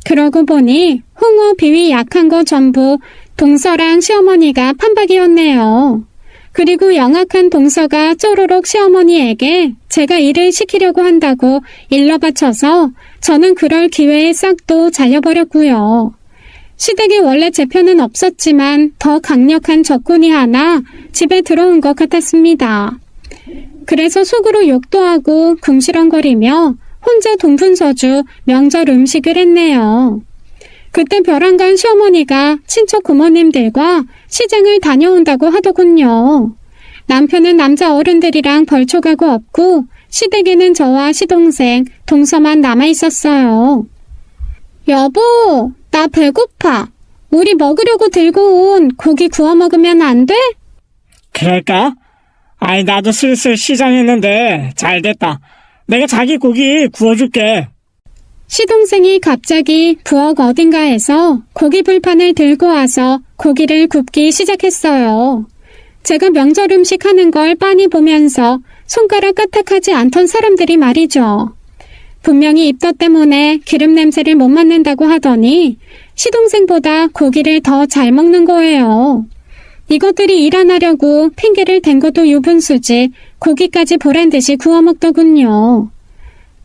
그러고 보니 홍어 비위 약한 거 전부 동서랑 시어머니가 판박이었네요. 그리고 영악한 동서가 쪼로록 시어머니에게 제가 일을 시키려고 한다고 일러 바쳐서 저는 그럴 기회에 싹도 잘려버렸고요. 시댁에 원래 제 편은 없었지만 더 강력한 적군이 하나 집에 들어온 것 같았습니다. 그래서 속으로 욕도 하고 궁시렁거리며 혼자 동분서주 명절 음식을 했네요. 그때 벼랑간 시어머니가 친척 고모님들과 시장을 다녀온다고 하더군요. 남편은 남자 어른들이랑 벌초가고 없고 시댁에는 저와 시동생, 동서만 남아있었어요. 여보, 나 배고파. 우리 먹으려고 들고 온 고기 구워 먹으면 안 돼? 그럴까? 아이, 나도 슬슬 시장했는데 잘 됐다. 내가 자기 고기 구워줄게. 시동생이 갑자기 부엌 어딘가에서 고기 불판을 들고 와서 고기를 굽기 시작했어요. 제가 명절 음식 하는 걸 빤히 보면서 손가락 까딱하지 않던 사람들이 말이죠. 분명히 입덧 때문에 기름 냄새를 못 맡는다고 하더니 시동생보다 고기를 더 잘 먹는 거예요. 이것들이 일 안 하려고 핑계를 댄 것도 유분수지 고기까지 보란 듯이 구워 먹더군요.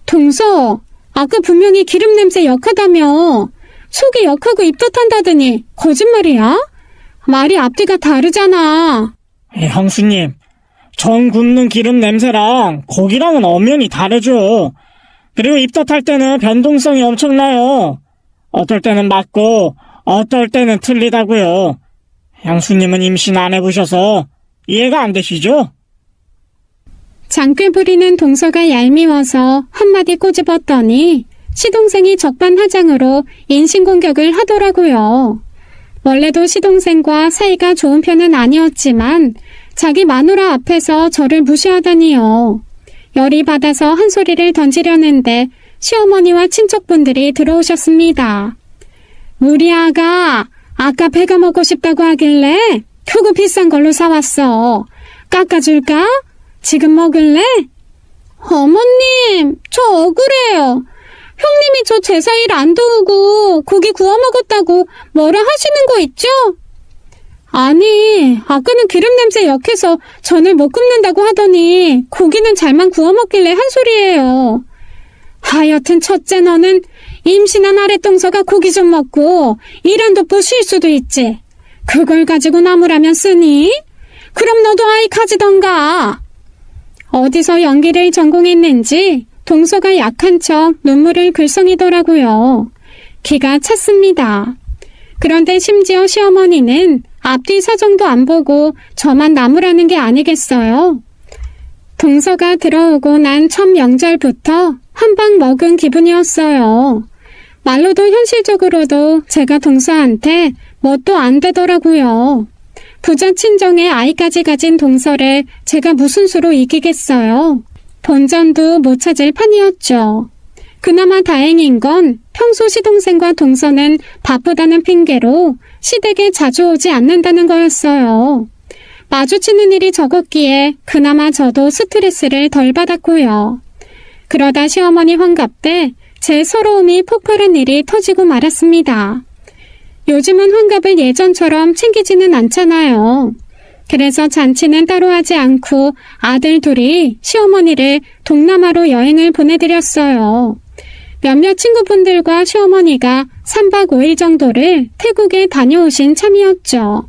동서, 아까 분명히 기름 냄새 역하다며. 속이 역하고 입덧한다더니 거짓말이야? 말이 앞뒤가 다르잖아. 형수님, 전 굽는 기름 냄새랑 고기랑은 엄연히 다르죠. 그리고 입덧할 때는 변동성이 엄청나요. 어떨 때는 맞고 어떨 때는 틀리다고요. 형수님은 임신 안 해보셔서 이해가 안 되시죠? 장꾀 부리는 동서가 얄미워서 한마디 꼬집었더니 시동생이 적반하장으로 인신공격을 하더라고요. 원래도 시동생과 사이가 좋은 편은 아니었지만 자기 마누라 앞에서 저를 무시하다니요. 열이 받아서 한 소리를 던지려는데 시어머니와 친척분들이 들어오셨습니다. 우리 아가 아까 배가 먹고 싶다고 하길래 크고 비싼 걸로 사왔어. 깎아줄까? 지금 먹을래? 어머님, 저 억울해요. 형님이 저 제사일 안 도우고 고기 구워 먹었다고 뭐라 하시는 거 있죠? 아니, 아까는 기름 냄새 역해서 전을 못 굽는다고 하더니 고기는 잘만 구워 먹길래 한 소리예요. 하여튼 첫째 너는 임신한 아랫동서가 고기 좀 먹고 일한 돋보 쉴 수도 있지. 그걸 가지고 나무라면 쓰니? 그럼 너도 아이 가지던가. 어디서 연기를 전공했는지 동서가 약한 척 눈물을 글썽이더라고요. 기가 찼습니다. 그런데 심지어 시어머니는 앞뒤 사정도 안 보고 저만 나무라는 게 아니겠어요. 동서가 들어오고 난 첫 명절부터 한 방 먹은 기분이었어요. 말로도 현실적으로도 제가 동서한테 뭣도 안 되더라고요. 부자 친정에 아이까지 가진 동서를 제가 무슨 수로 이기겠어요. 본전도 못 찾을 판이었죠. 그나마 다행인 건 평소 시동생과 동서는 바쁘다는 핑계로 시댁에 자주 오지 않는다는 거였어요. 마주치는 일이 적었기에 그나마 저도 스트레스를 덜 받았고요. 그러다 시어머니 환갑 때 제 서러움이 폭발한 일이 터지고 말았습니다. 요즘은 환갑을 예전처럼 챙기지는 않잖아요. 그래서 잔치는 따로 하지 않고 아들 둘이 시어머니를 동남아로 여행을 보내드렸어요. 몇몇 친구분들과 시어머니가 3박 5일 정도를 태국에 다녀오신 참이었죠.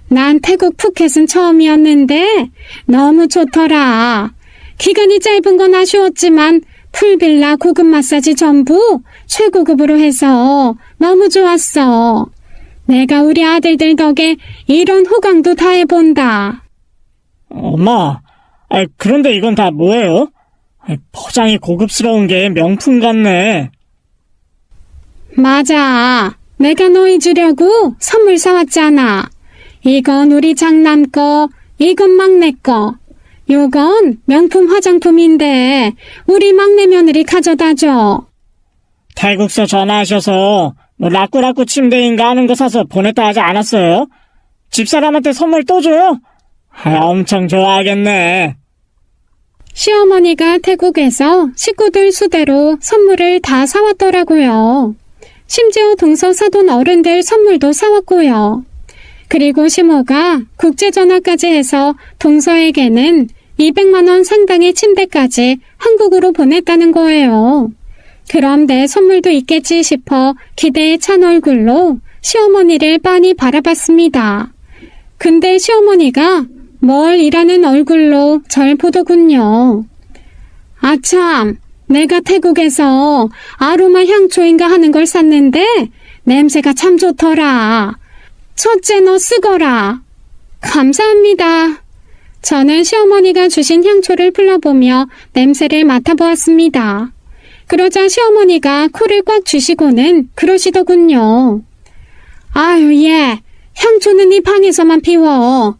난 태국 푸켓은 처음이었는데 너무 좋더라. 기간이 짧은 건 아쉬웠지만 풀빌라 고급 마사지 전부 최고급으로 해서 너무 좋았어. 내가 우리 아들들 덕에 이런 호강도 다 해본다. 엄마, 그런데 이건 다 뭐예요? 포장이 고급스러운 게 명품 같네. 맞아. 내가 너희 주려고 선물 사왔잖아. 이건 우리 장남 거, 이건 막내 거. 요건 명품 화장품인데 우리 막내 며느리 가져다줘. 태국서 전화하셔서 뭐 라꾸라꾸 침대인가 하는 거 사서 보냈다 하지 않았어요? 집사람한테 선물 또 줘요? 엄청 좋아하겠네. 시어머니가 태국에서 식구들 수대로 선물을 다 사왔더라고요. 심지어 동서 사돈 어른들 선물도 사왔고요. 그리고 시모가 국제전화까지 해서 동서에게는 200만 원 상당의 침대까지 한국으로 보냈다는 거예요. 그럼 내 선물도 있겠지 싶어 기대에 찬 얼굴로 시어머니를 빤히 바라봤습니다. 근데 시어머니가 뭘 이라는 얼굴로 절 보더군요. 아참, 내가 태국에서 아로마 향초인가 하는 걸 샀는데 냄새가 참 좋더라. 첫째 너 쓰거라. 감사합니다. 저는 시어머니가 주신 향초를 불러보며 냄새를 맡아보았습니다. 그러자 시어머니가 코를 꽉 쥐시고는 그러시더군요. 아유, 얘, 향초는 이 방에서만 피워.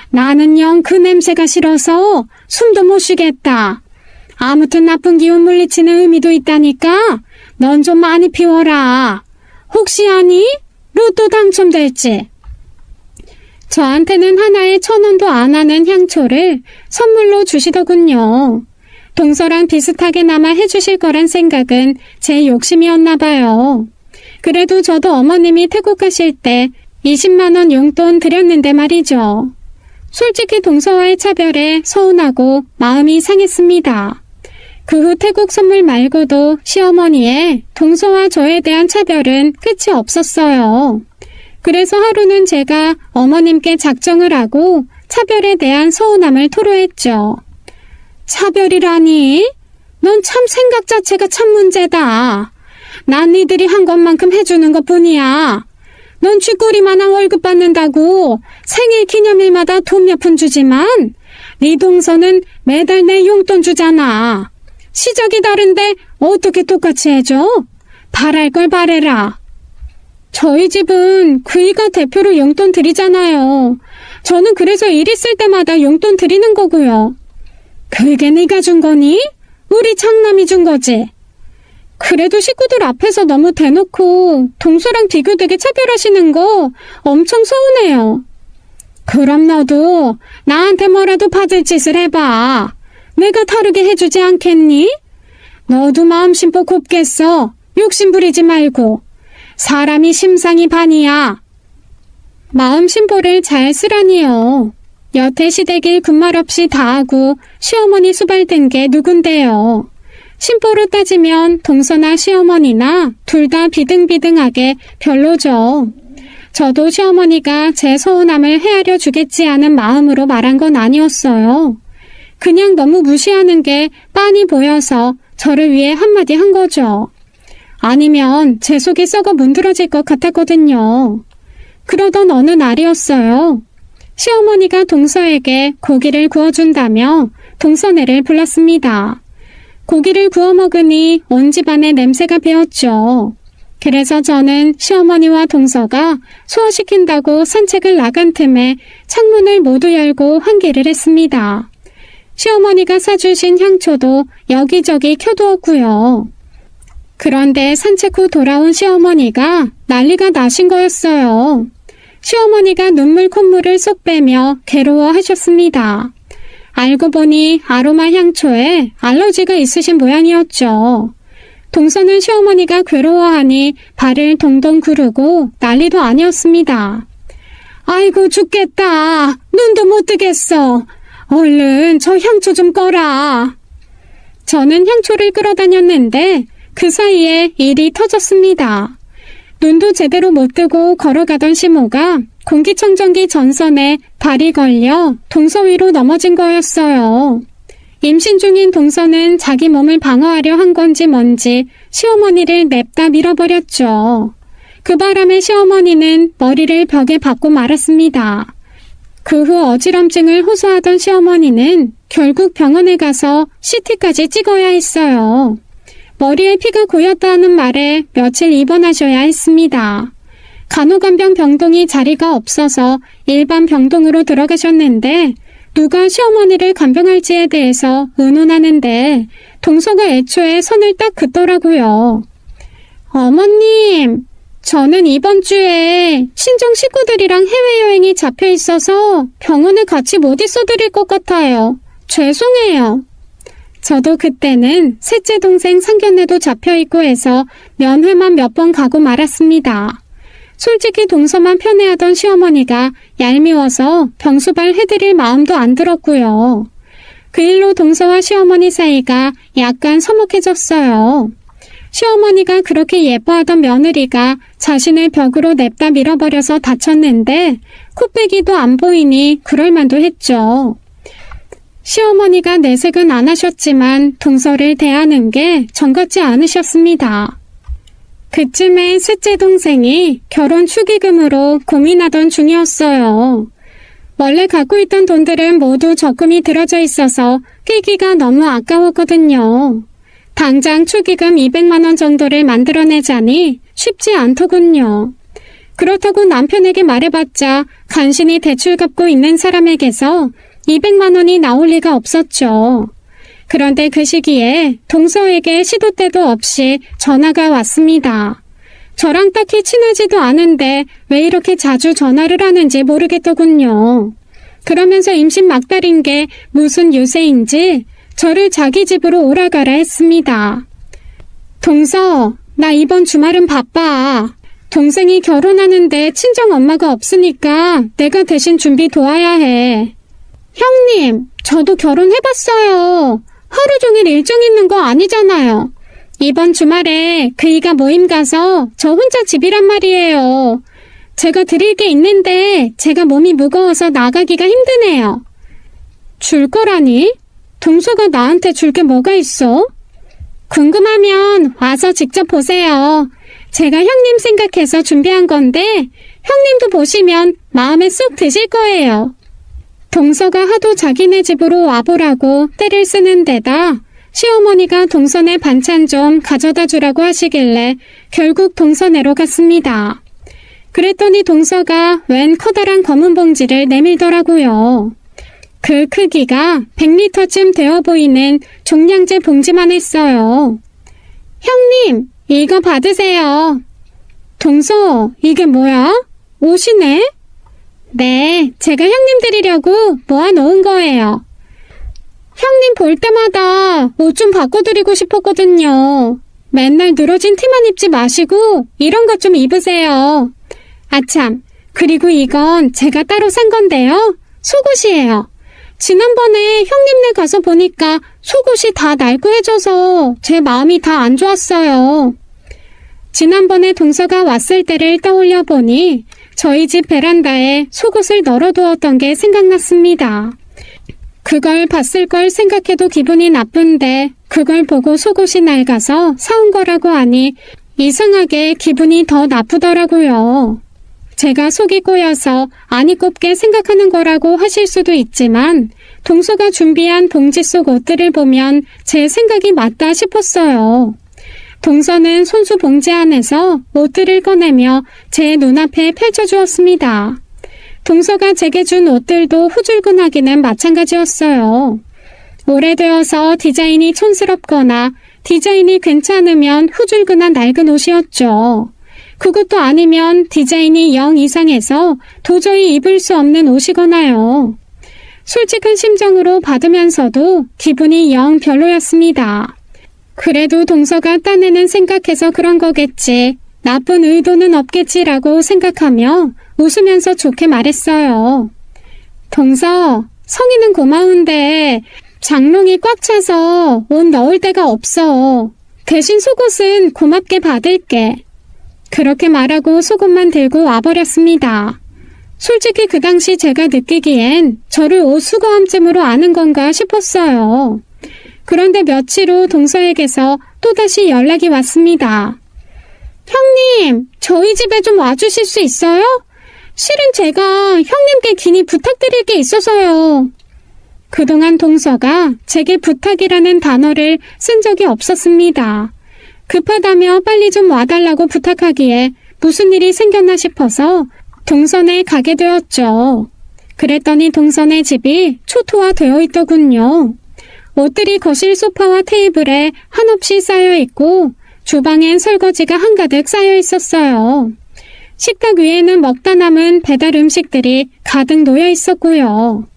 나는 영 그 냄새가 싫어서 숨도 못 쉬겠다. 아무튼 나쁜 기운 물리치는 의미도 있다니까 넌 좀 많이 피워라. 혹시 아니? 로또 당첨될지. 저한테는 하나에 1,000원도 안 하는 향초를 선물로 주시더군요. 동서랑 비슷하게나마 해주실 거란 생각은 제 욕심이었나 봐요. 그래도 저도 어머님이 태국 가실 때 20만 원 용돈 드렸는데 말이죠. 솔직히 동서와의 차별에 서운하고 마음이 상했습니다. 그 후 태국 선물 말고도 시어머니의 동서와 저에 대한 차별은 끝이 없었어요. 그래서 하루는 제가 어머님께 작정을 하고 차별에 대한 서운함을 토로했죠. 차별이라니? 넌 참 생각 자체가 참 문제다. 난 니들이 한 것만큼 해주는 것뿐이야. 넌 쥐꼬리만한 월급 받는다고 생일 기념일마다 돈 몇 푼 주지만 네 동서는 매달 내 용돈 주잖아. 시작이 다른데 어떻게 똑같이 해줘? 바랄 걸 바래라. 저희 집은 그이가 대표로 용돈 드리잖아요. 저는 그래서 일 있을 때마다 용돈 드리는 거고요. 그게 네가 준 거니? 우리 장남이 준 거지. 그래도 식구들 앞에서 너무 대놓고 동서랑 비교되게 차별하시는 거 엄청 서운해요. 그럼 너도 나한테 뭐라도 받을 짓을 해봐. 내가 다르게 해주지 않겠니? 너도 마음 심보 곱게 써. 욕심 부리지 말고. 사람이 심상이 반이야. 마음 심보를 잘 쓰라니요. 여태 시댁일 군말 없이 다 하고 시어머니 수발된 게 누군데요. 심보로 따지면 동서나 시어머니나 둘 다 비등비등하게 별로죠. 저도 시어머니가 제 서운함을 헤아려 주겠지 하는 마음으로 말한 건 아니었어요. 그냥 너무 무시하는 게 빤히 보여서 저를 위해 한마디 한 거죠. 아니면 제 속이 썩어 문드러질 것 같았거든요. 그러던 어느 날이었어요. 시어머니가 동서에게 고기를 구워준다며 동서네를 불렀습니다. 고기를 구워 먹으니 온 집안에 냄새가 배었죠. 그래서 저는 시어머니와 동서가 소화시킨다고 산책을 나간 틈에 창문을 모두 열고 환기를 했습니다. 시어머니가 사주신 향초도 여기저기 켜두었고요. 그런데 산책 후 돌아온 시어머니가 난리가 나신 거였어요. 시어머니가 눈물 콧물을 쏙 빼며 괴로워하셨습니다. 알고 보니 아로마 향초에 알러지가 있으신 모양이었죠. 동서는 시어머니가 괴로워하니 발을 동동 구르고 난리도 아니었습니다. 아이고 죽겠다. 눈도 못 뜨겠어. 얼른 저 향초 좀 꺼라. 저는 향초를 끌어다녔는데 그 사이에 일이 터졌습니다. 눈도 제대로 못 뜨고 걸어가던 시모가 공기청정기 전선에 발이 걸려 동서 위로 넘어진 거였어요. 임신 중인 동서는 자기 몸을 방어하려 한 건지 뭔지 시어머니를 냅다 밀어버렸죠. 그 바람에 시어머니는 머리를 벽에 박고 말았습니다. 그 후 어지럼증을 호소하던 시어머니는 결국 병원에 가서 CT까지 찍어야 했어요. 머리에 피가 고였다는 말에 며칠 입원하셔야 했습니다. 간호간병 병동이 자리가 없어서 일반 병동으로 들어가셨는데 누가 시어머니를 간병할지에 대해서 의논하는데 동서가 애초에 선을 딱 긋더라고요. 어머님, 저는 이번 주에 친정 식구들이랑 해외여행이 잡혀 있어서 병원에 같이 못 있어드릴 것 같아요. 죄송해요. 저도 그때는 셋째 동생 상견례도 잡혀있고 해서 면회만 몇 번 가고 말았습니다. 솔직히 동서만 편애하던 시어머니가 얄미워서 병수발 해드릴 마음도 안 들었고요. 그 일로 동서와 시어머니 사이가 약간 서먹해졌어요. 시어머니가 그렇게 예뻐하던 며느리가 자신을 벽으로 냅다 밀어버려서 다쳤는데 코빼기도 안 보이니 그럴만도 했죠. 시어머니가 내색은 안 하셨지만 동서를 대하는 게 정같지 않으셨습니다. 그쯤에 셋째 동생이 결혼 축의금으로 고민하던 중이었어요. 원래 갖고 있던 돈들은 모두 적금이 들어져 있어서 끼기가 너무 아까웠거든요. 당장 축의금 200만 원 정도를 만들어내자니 쉽지 않더군요. 그렇다고 남편에게 말해봤자 간신히 대출 갚고 있는 사람에게서 200만 원이 나올 리가 없었죠. 그런데 그 시기에 동서에게 시도 때도 없이 전화가 왔습니다. 저랑 딱히 친하지도 않은데 왜 이렇게 자주 전화를 하는지 모르겠더군요. 그러면서 임신 막달인 게 무슨 유세인지 저를 자기 집으로 오라가라 했습니다. 동서, 나 이번 주말은 바빠. 동생이 결혼하는데 친정 엄마가 없으니까 내가 대신 준비 도와야 해. 형님, 저도 결혼해봤어요. 하루 종일 일정 있는 거 아니잖아요. 이번 주말에 그이가 모임 가서 저 혼자 집이란 말이에요. 제가 드릴 게 있는데 제가 몸이 무거워서 나가기가 힘드네요. 줄 거라니? 동서가 나한테 줄 게 뭐가 있어? 궁금하면 와서 직접 보세요. 제가 형님 생각해서 준비한 건데 형님도 보시면 마음에 쏙 드실 거예요. 동서가 하도 자기네 집으로 와보라고 떼를 쓰는 데다 시어머니가 동서네 반찬 좀 가져다 주라고 하시길래 결국 동서네로 갔습니다. 그랬더니 동서가 웬 커다란 검은 봉지를 내밀더라고요. 그 크기가 100리터쯤 되어 보이는 종량제 봉지만 했어요. 형님, 이거 받으세요. 동서, 이게 뭐야? 옷이네? 네, 제가 형님 드리려고 모아놓은 거예요. 형님 볼 때마다 옷 좀 바꿔드리고 싶었거든요. 맨날 늘어진 티만 입지 마시고 이런 것 좀 입으세요. 아참, 그리고 이건 제가 따로 산 건데요. 속옷이에요. 지난번에 형님네 가서 보니까 속옷이 다 낡고해져서 제 마음이 다 안 좋았어요. 지난번에 동서가 왔을 때를 떠올려 보니 저희 집 베란다에 속옷을 널어두었던 게 생각났습니다. 그걸 봤을 걸 생각해도 기분이 나쁜데 그걸 보고 속옷이 낡아서 사온 거라고 하니 이상하게 기분이 더 나쁘더라고요. 제가 속이 꼬여서 안 입곱게 생각하는 거라고 하실 수도 있지만 동서가 준비한 봉지 속 옷들을 보면 제 생각이 맞다 싶었어요. 동서는 손수 봉지 안에서 옷들을 꺼내며 제 눈앞에 펼쳐주었습니다. 동서가 제게 준 옷들도 후줄근하기는 마찬가지였어요. 오래되어서 디자인이 촌스럽거나 디자인이 괜찮으면 후줄근한 낡은 옷이었죠. 그것도 아니면 디자인이 영 이상해서 도저히 입을 수 없는 옷이거나요. 솔직한 심정으로 받으면서도 기분이 영 별로였습니다. 그래도 동서가 딴에는 생각해서 그런 거겠지. 나쁜 의도는 없겠지라고 생각하며 웃으면서 좋게 말했어요. 동서, 성의는 고마운데 장롱이 꽉 차서 옷 넣을 데가 없어. 대신 속옷은 고맙게 받을게. 그렇게 말하고 속옷만 들고 와버렸습니다. 솔직히 그 당시 제가 느끼기엔 저를 옷 수거함쯤으로 아는 건가 싶었어요. 그런데 며칠 후 동서에게서 또다시 연락이 왔습니다. 형님, 저희 집에 좀 와주실 수 있어요? 실은 제가 형님께 긴히 부탁드릴 게 있어서요. 그동안 동서가 제게 부탁이라는 단어를 쓴 적이 없었습니다. 급하다며 빨리 좀 와달라고 부탁하기에 무슨 일이 생겼나 싶어서 동선에 가게 되었죠. 그랬더니 동선의 집이 초토화되어 있더군요. 옷들이 거실 소파와 테이블에 한없이 쌓여 있고 주방엔 설거지가 한가득 쌓여 있었어요. 식탁 위에는 먹다 남은 배달 음식들이 가득 놓여 있었고요.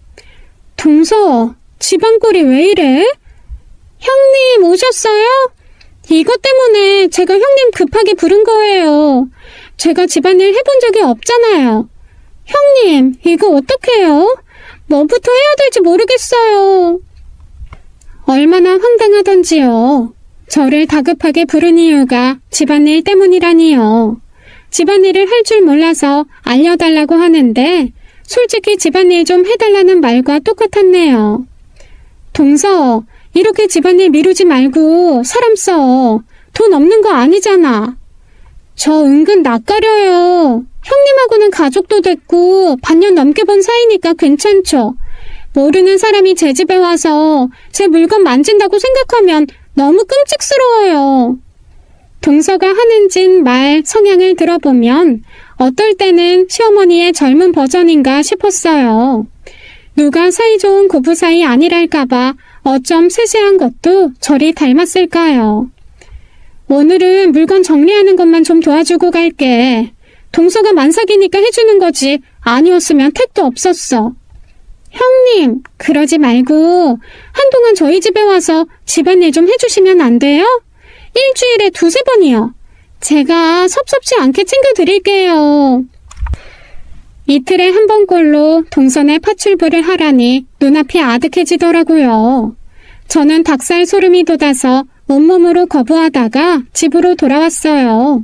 동서, 집안 꼴이 왜 이래? 형님 오셨어요? 이것 때문에 제가 형님 급하게 부른 거예요. 제가 집안일 해본 적이 없잖아요. 형님, 이거 어떡해요? 뭐부터 해야 될지 모르겠어요. 얼마나 황당하던지요. 저를 다급하게 부른 이유가 집안일 때문이라니요. 집안일을 할 줄 몰라서 알려달라고 하는데 솔직히 집안일 좀 해달라는 말과 똑같았네요. 동서, 이렇게 집안일 미루지 말고 사람 써. 돈 없는 거 아니잖아. 저 은근 낯가려요. 형님하고는 가족도 됐고 반년 넘게 본 사이니까 괜찮죠. 모르는 사람이 제 집에 와서 제 물건 만진다고 생각하면 너무 끔찍스러워요. 동서가 하는 짓, 말, 성향을 들어보면 어떨 때는 시어머니의 젊은 버전인가 싶었어요. 누가 사이좋은 고부 사이 아니랄까봐 어쩜 세세한 것도 저리 닮았을까요? 오늘은 물건 정리하는 것만 좀 도와주고 갈게. 동서가 만삭이니까 해주는 거지 아니었으면 택도 없었어. 형님, 그러지 말고 한동안 저희 집에 와서 집안일 좀 해주시면 안 돼요? 일주일에 2-3번이요. 제가 섭섭지 않게 챙겨드릴게요. 이틀에 한 번꼴로 동선에 파출부를 하라니 눈앞이 아득해지더라고요. 저는 닭살 소름이 돋아서 온몸으로 거부하다가 집으로 돌아왔어요.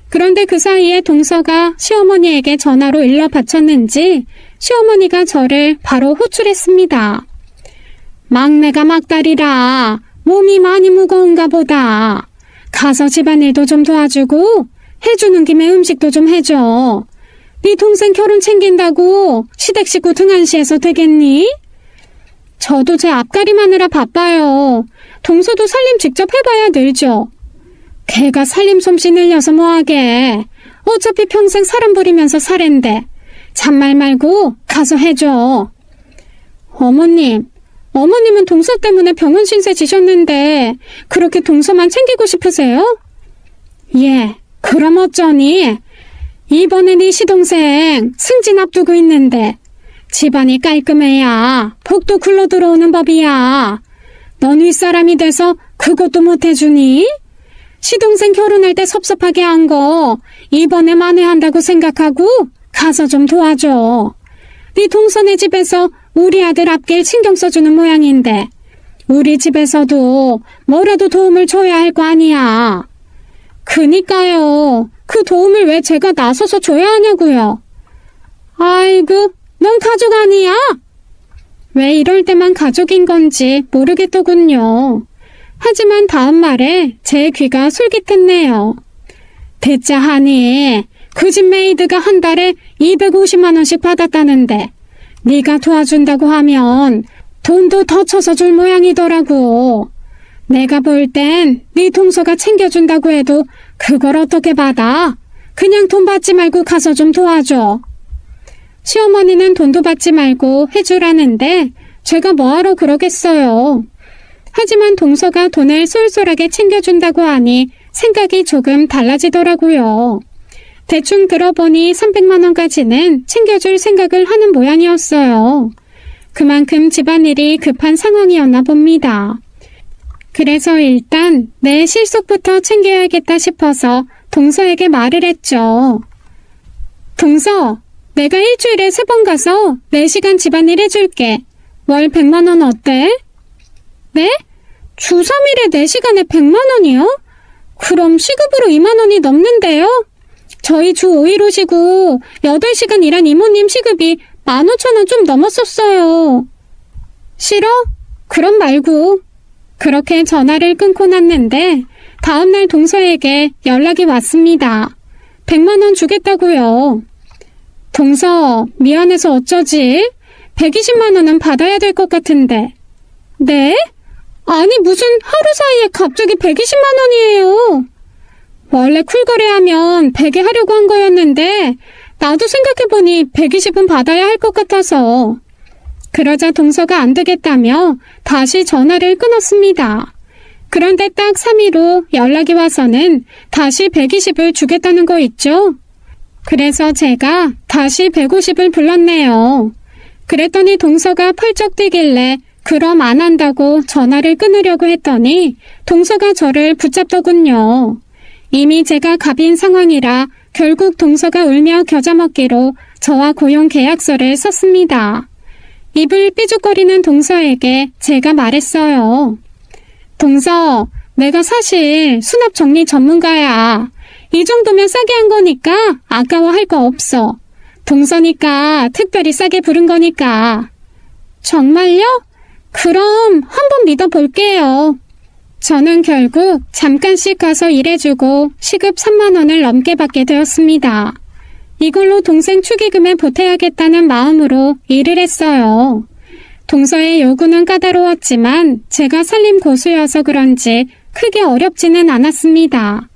그런데 그 사이에 동서가 시어머니에게 전화로 일러 바쳤는지 시어머니가 저를 바로 호출했습니다. 막내가 막달이라 몸이 많이 무거운가 보다. 가서 집안일도 좀 도와주고 해주는 김에 음식도 좀 해줘. 네 동생 결혼 챙긴다고 시댁 식구 등한시해서 되겠니? 저도 제 앞가림하느라 바빠요. 동서도 살림 직접 해봐야 늘죠. 걔가 살림 솜씨 늘려서 뭐하게. 어차피 평생 사람 부리면서 살앤데. 잔말 말고 가서 해줘. 어머님은 동서 때문에 병원 신세 지셨는데 그렇게 동서만 챙기고 싶으세요? 예, 그럼 어쩌니? 이번에 네 시동생 승진 앞두고 있는데 집안이 깔끔해야 복도 굴러 들어오는 법이야. 넌 윗사람이 돼서 그것도 못해주니? 시동생 결혼할 때 섭섭하게 한 거 이번에 만회한다고 생각하고 가서 좀 도와줘. 네 동서네 집에서 우리 아들 앞길 신경 써주는 모양인데 우리 집에서도 뭐라도 도움을 줘야 할 거 아니야. 그니까요. 그 도움을 왜 제가 나서서 줘야 하냐고요. 아이고, 넌 가족 아니야? 왜 이럴 때만 가족인 건지 모르겠더군요. 하지만 다음 말에 제 귀가 솔깃했네요. 대짜 하니 그 집 메이드가 한 달에 250만 원씩 받았다는데 네가 도와준다고 하면 돈도 더 쳐서 줄 모양이더라고. 내가 볼 땐 네 동서가 챙겨준다고 해도 그걸 어떻게 받아? 그냥 돈 받지 말고 가서 좀 도와줘. 시어머니는 돈도 받지 말고 해주라는데 제가 뭐하러 그러겠어요. 하지만 동서가 돈을 쏠쏠하게 챙겨준다고 하니 생각이 조금 달라지더라고요. 대충 들어보니 300만 원까지는 챙겨줄 생각을 하는 모양이었어요. 그만큼 집안일이 급한 상황이었나 봅니다. 그래서 일단 내 실속부터 챙겨야겠다 싶어서 동서에게 말을 했죠. 동서, 내가 일주일에 3번 가서 4시간 집안일 해줄게. 월 100만 원 어때? 네? 주 3일에 4시간에 100만 원이요? 그럼 시급으로 2만 원이 넘는데요? 저희 주 5일 오시고 8시간 일한 이모님 시급이 15,000원 좀 넘었었어요. 싫어? 그럼 말고. 그렇게 전화를 끊고 났는데 다음날 동서에게 연락이 왔습니다. 100만 원 주겠다고요. 동서, 미안해서 어쩌지? 120만 원은 받아야 될 것 같은데. 네? 아니 무슨 하루 사이에 갑자기 120만 원이에요. 원래 쿨거래하면 100에 하려고 한 거였는데 나도 생각해보니 120은 받아야 할 것 같아서. 그러자 동서가 안 되겠다며 다시 전화를 끊었습니다. 그런데 딱 3일 후 연락이 와서는 다시 120을 주겠다는 거 있죠? 그래서 제가 다시 150을 불렀네요. 그랬더니 동서가 펄쩍 뛰길래 그럼 안 한다고 전화를 끊으려고 했더니 동서가 저를 붙잡더군요. 이미 제가 갑인 상황이라 결국 동서가 울며 겨자 먹기로 저와 고용 계약서를 썼습니다. 입을 삐죽거리는 동서에게 제가 말했어요. 동서, 내가 사실 수납 정리 전문가야. 이 정도면 싸게 한 거니까 아까워할 거 없어. 동서니까 특별히 싸게 부른 거니까. 정말요? 그럼 한번 믿어볼게요. 저는 결국 잠깐씩 가서 일해주고 시급 3만 원을 넘게 받게 되었습니다. 이걸로 동생 축의금에 보태야겠다는 마음으로 일을 했어요. 동서의 요구는 까다로웠지만 제가 살림 고수여서 그런지 크게 어렵지는 않았습니다.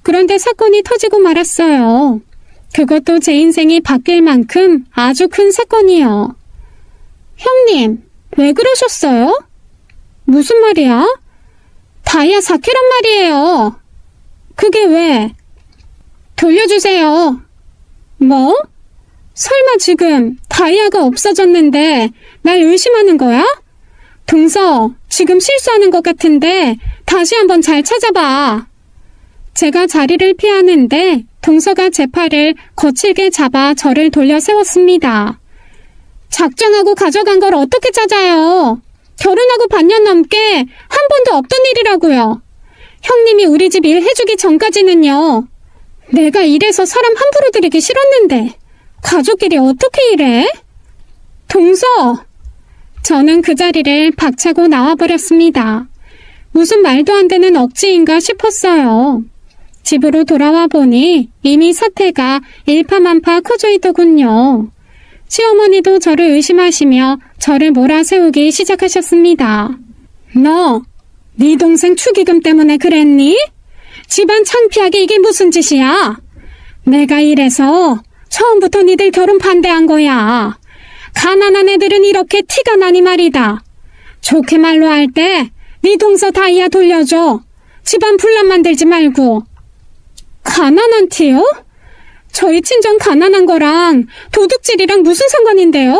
그런데 사건이 터지고 말았어요. 그것도 제 인생이 바뀔 만큼 아주 큰 사건이요. 형님, 왜 그러셨어요? 무슨 말이야? 다이아 4캐럿 말이에요. 그게 왜? 돌려주세요. 뭐? 설마 지금 다이아가 없어졌는데 날 의심하는 거야? 동서, 지금 실수하는 것 같은데 다시 한번 잘 찾아봐. 제가 자리를 피하는데 동서가 제 팔을 거칠게 잡아 저를 돌려 세웠습니다. 작정하고 가져간 걸 어떻게 찾아요? 결혼하고 반년 넘게 한 번도 없던 일이라고요. 형님이 우리 집 일 해주기 전까지는요. 내가 이래서 사람 함부로 들이기 싫었는데 가족끼리 어떻게 이래? 동서! 저는 그 자리를 박차고 나와버렸습니다. 무슨 말도 안 되는 억지인가 싶었어요. 집으로 돌아와 보니 이미 사태가 일파만파 커져 있더군요. 시어머니도 저를 의심하시며 저를 몰아세우기 시작하셨습니다. 너, 네 동생 축의금 때문에 그랬니? 집안 창피하게 이게 무슨 짓이야? 내가 이래서 처음부터 니들 결혼 반대한 거야. 가난한 애들은 이렇게 티가 나니 말이다. 좋게 말로 할 때 네 동서 다이아 돌려줘. 집안 분란 만들지 말고. 가난한 티요? 저희 친정 가난한 거랑 도둑질이랑 무슨 상관인데요?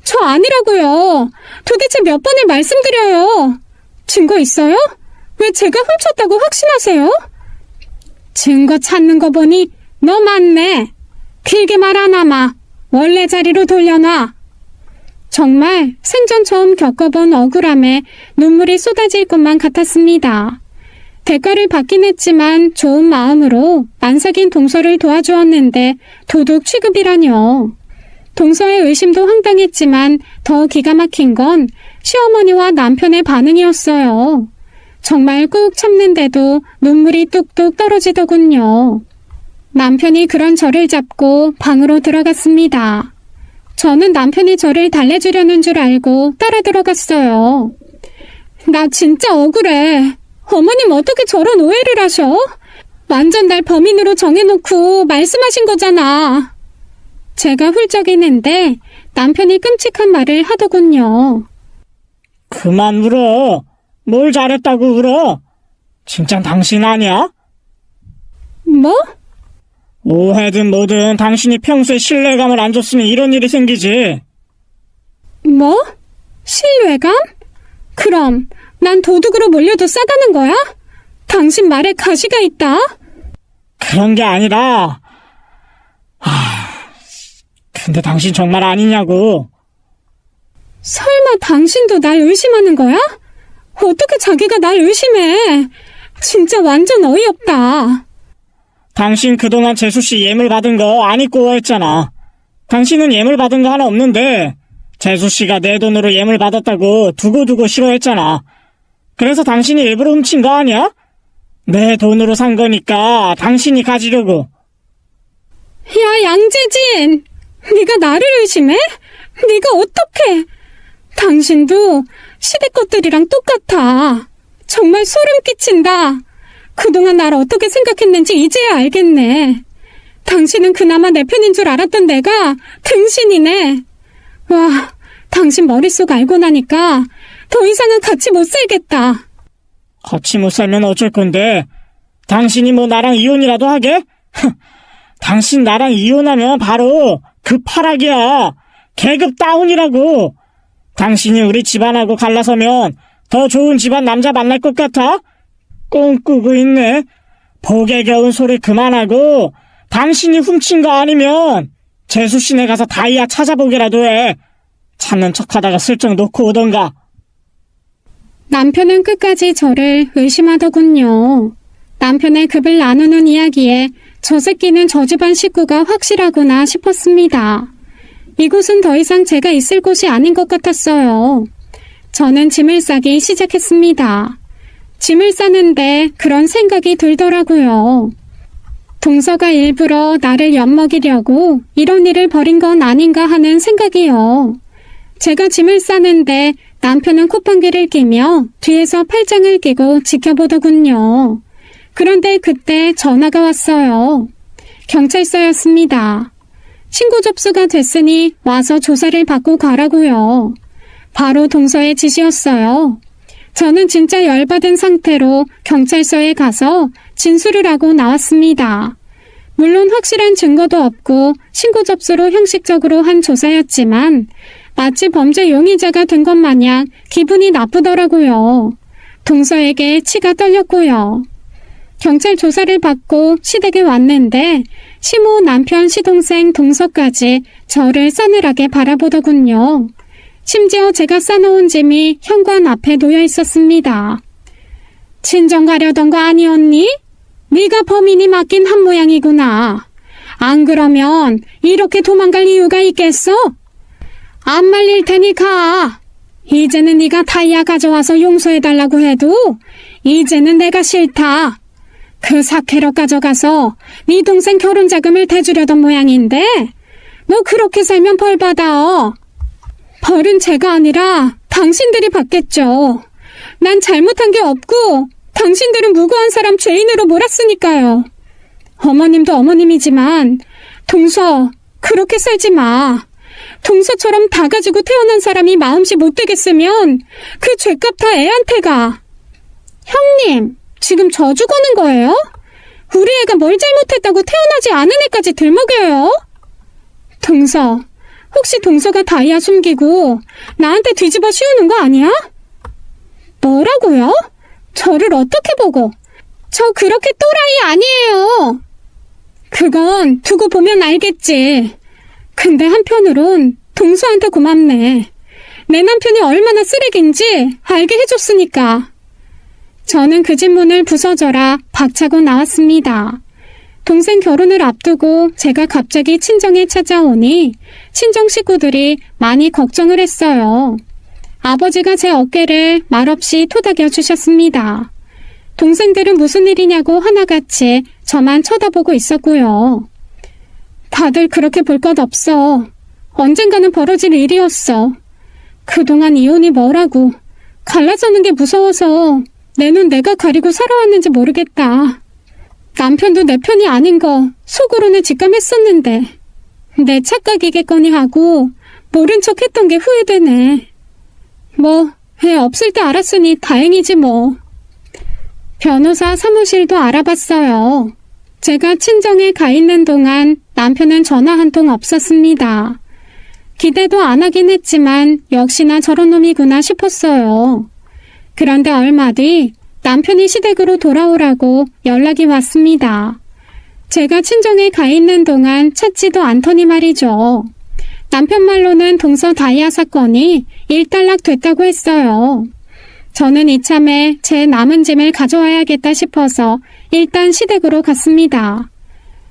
저 아니라고요. 도대체 몇 번을 말씀드려요. 증거 있어요? 왜 제가 훔쳤다고 확신하세요? 증거 찾는 거 보니 너 맞네. 길게 말 안 하마. 원래 자리로 돌려놔. 정말 생전 처음 겪어본 억울함에 눈물이 쏟아질 것만 같았습니다. 대가를 받긴 했지만 좋은 마음으로 안 사귄 동서를 도와주었는데 도둑 취급이라뇨. 동서의 의심도 황당했지만 더 기가 막힌 건 시어머니와 남편의 반응이었어요. 정말 꾹 참는데도 눈물이 뚝뚝 떨어지더군요. 남편이 그런 저를 잡고 방으로 들어갔습니다. 저는 남편이 저를 달래주려는 줄 알고 따라 들어갔어요. 나 진짜 억울해. 어머님 어떻게 저런 오해를 하셔? 완전 날 범인으로 정해놓고 말씀하신 거잖아. 제가 훌쩍이는데 남편이 끔찍한 말을 하더군요. 그만 울어. 뭘 잘했다고 울어? 진짜 당신 아니야? 뭐? 오해든 뭐든 당신이 평소에 신뢰감을 안 줬으면 이런 일이 생기지. 뭐? 신뢰감? 그럼 난 도둑으로 몰려도 싸다는 거야? 당신 말에 가시가 있다? 그런 게 아니라... 근데 당신 정말 아니냐고. 설마 당신도 날 의심하는 거야? 어떻게 자기가 날 의심해? 진짜 완전 어이없다. 당신 그동안 재수씨 예물 받은 거 안 잊고 했잖아. 당신은 예물 받은 거 하나 없는데 재수씨가 내 돈으로 예물 받았다고 두고두고 싫어했잖아. 그래서 당신이 일부러 훔친 거 아니야? 내 돈으로 산 거니까 당신이 가지려고. 야, 양재진! 네가 나를 의심해? 네가 어떻게? 당신도 시댁 것들이랑 똑같아. 정말 소름 끼친다. 그동안 날 어떻게 생각했는지 이제야 알겠네. 당신은 그나마 내 편인 줄 알았던 내가 등신이네. 와, 당신 머릿속 알고 나니까 더 이상은 같이 못 살겠다. 같이 못 살면 어쩔 건데 당신이 뭐 나랑 이혼이라도 하게? 당신 나랑 이혼하면 바로 급하락이야. 계급 다운이라고. 당신이 우리 집안하고 갈라서면 더 좋은 집안 남자 만날 것 같아? 꿈꾸고 있네. 복에 겨운 소리 그만하고 당신이 훔친 거 아니면 재수씨네 가서 다이아 찾아보기라도 해. 찾는 척하다가 슬쩍 놓고 오던가. 남편은 끝까지 저를 의심하더군요. 남편의 급을 나누는 이야기에 저 새끼는 저 집안 식구가 확실하구나 싶었습니다. 이곳은 더 이상 제가 있을 곳이 아닌 것 같았어요. 저는 짐을 싸기 시작했습니다. 짐을 싸는데 그런 생각이 들더라고요. 동서가 일부러 나를 엿먹이려고 이런 일을 벌인 건 아닌가 하는 생각이요. 제가 짐을 싸는데 남편은 콧방귀를 끼며 뒤에서 팔짱을 끼고 지켜보더군요. 그런데 그때 전화가 왔어요. 경찰서였습니다. 신고 접수가 됐으니 와서 조사를 받고 가라고요. 바로 동서의 지시였어요. 저는 진짜 열받은 상태로 경찰서에 가서 진술을 하고 나왔습니다. 물론 확실한 증거도 없고 신고 접수로 형식적으로 한 조사였지만 마치 범죄 용의자가 된 것 마냥 기분이 나쁘더라고요. 동서에게 치가 떨렸고요. 경찰 조사를 받고 시댁에 왔는데 시모 남편 시동생 동서까지 저를 싸늘하게 바라보더군요. 심지어 제가 싸놓은 짐이 현관 앞에 놓여 있었습니다. 친정 가려던 거 아니었니? 네가 범인이 맞긴 한 모양이구나. 안 그러면 이렇게 도망갈 이유가 있겠어? 안 말릴 테니 가. 이제는 네가 다이아 가져와서 용서해달라고 해도 이제는 내가 싫다. 그 사케로 가져가서 네 동생 결혼 자금을 대주려던 모양인데 너 그렇게 살면 벌 받아. 벌은 제가 아니라 당신들이 받겠죠. 난 잘못한 게 없고 당신들은 무고한 사람 죄인으로 몰았으니까요. 어머님도 어머님이지만 동서 그렇게 살지 마. 동서처럼 다 가지고 태어난 사람이 마음씨 못 되겠으면 그 죄값 다 애한테 가. 형님, 지금 저주 거는 거예요? 우리 애가 뭘 잘못했다고 태어나지 않은 애까지 들먹여요? 동서, 혹시 동서가 다이아 숨기고 나한테 뒤집어 씌우는 거 아니야? 뭐라고요? 저를 어떻게 보고? 저 그렇게 또라이 아니에요. 그건 두고 보면 알겠지. 근데 한편으론 동서한테 고맙네. 내 남편이 얼마나 쓰레기인지 알게 해줬으니까. 저는 그 집 문을 부서져라 박차고 나왔습니다. 동생 결혼을 앞두고 제가 갑자기 친정에 찾아오니 친정 식구들이 많이 걱정을 했어요. 아버지가 제 어깨를 말없이 토닥여 주셨습니다. 동생들은 무슨 일이냐고 하나같이 저만 쳐다보고 있었고요. 다들 그렇게 볼 것 없어. 언젠가는 벌어질 일이었어. 그동안 이혼이 뭐라고. 갈라서는 게 무서워서 내 눈 내가 가리고 살아왔는지 모르겠다. 남편도 내 편이 아닌 거 속으로는 직감했었는데 내 착각이겠거니 하고 모른 척 했던 게 후회되네. 뭐 애 없을 때 알았으니 다행이지 뭐. 변호사 사무실도 알아봤어요. 제가 친정에 가 있는 동안 남편은 전화 한 통 없었습니다. 기대도 안 하긴 했지만 역시나 저런 놈이구나 싶었어요. 그런데 얼마 뒤 남편이 시댁으로 돌아오라고 연락이 왔습니다. 제가 친정에 가 있는 동안 찾지도 않더니 말이죠. 남편 말로는 동서 다이아 사건이 일단락 됐다고 했어요. 저는 이참에 제 남은 짐을 가져와야겠다 싶어서 일단 시댁으로 갔습니다.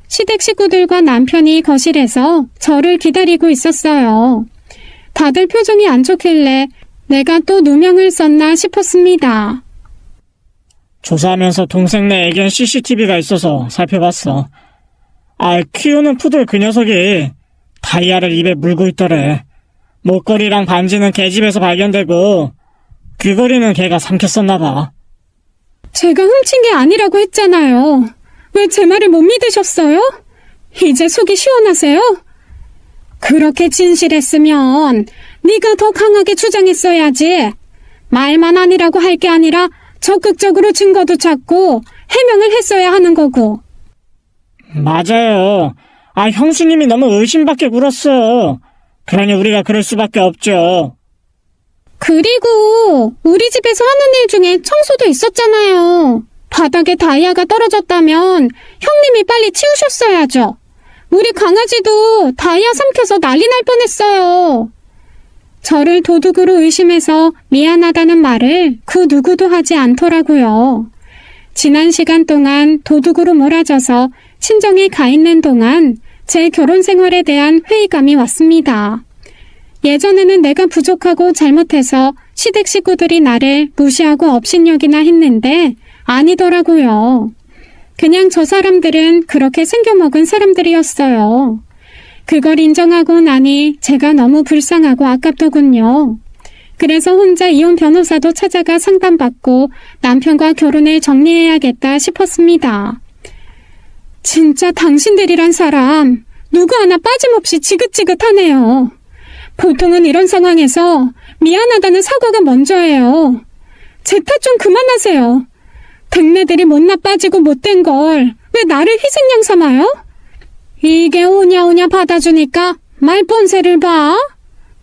시댁 식구들과 남편이 거실에서 저를 기다리고 있었어요. 다들 표정이 안 좋길래 내가 또 누명을 썼나 싶었습니다. 조사하면서 동생네 애견 CCTV가 있어서 살펴봤어. 키우는 푸들 그 녀석이 다이아를 입에 물고 있더래. 목걸이랑 반지는 걔 집에서 발견되고 귀걸이는 걔가 삼켰었나봐. 제가 훔친 게 아니라고 했잖아요. 왜 제 말을 못 믿으셨어요? 이제 속이 시원하세요? 그렇게 진실했으면 네가 더 강하게 주장했어야지. 말만 아니라고 할 게 아니라 적극적으로 증거도 찾고 해명을 했어야 하는 거고. 맞아요. 형수님이 너무 의심밖에 굴었어. 그러니 우리가 그럴 수밖에 없죠. 그리고 우리 집에서 하는 일 중에 청소도 있었잖아요. 바닥에 다이아가 떨어졌다면 형님이 빨리 치우셨어야죠. 우리 강아지도 다이아 삼켜서 난리 날 뻔했어요. 저를 도둑으로 의심해서 미안하다는 말을 그 누구도 하지 않더라고요. 지난 시간 동안 도둑으로 몰아져서 친정에 가 있는 동안 제 결혼 생활에 대한 회의감이 왔습니다. 예전에는 내가 부족하고 잘못해서 시댁 식구들이 나를 무시하고 업신여기나 했는데 아니더라고요. 그냥 저 사람들은 그렇게 생겨먹은 사람들이었어요. 그걸 인정하고 나니 제가 너무 불쌍하고 아깝더군요. 그래서 혼자 이혼 변호사도 찾아가 상담받고 남편과 결혼을 정리해야겠다 싶었습니다. 진짜 당신들이란 사람 누구 하나 빠짐없이 지긋지긋하네요. 보통은 이런 상황에서 미안하다는 사과가 먼저예요. 제 탓 좀 그만하세요. 백내들이 못나 빠지고 못된 걸 왜 나를 희생양 삼아요? 이게 오냐오냐 받아주니까 말본새를 봐.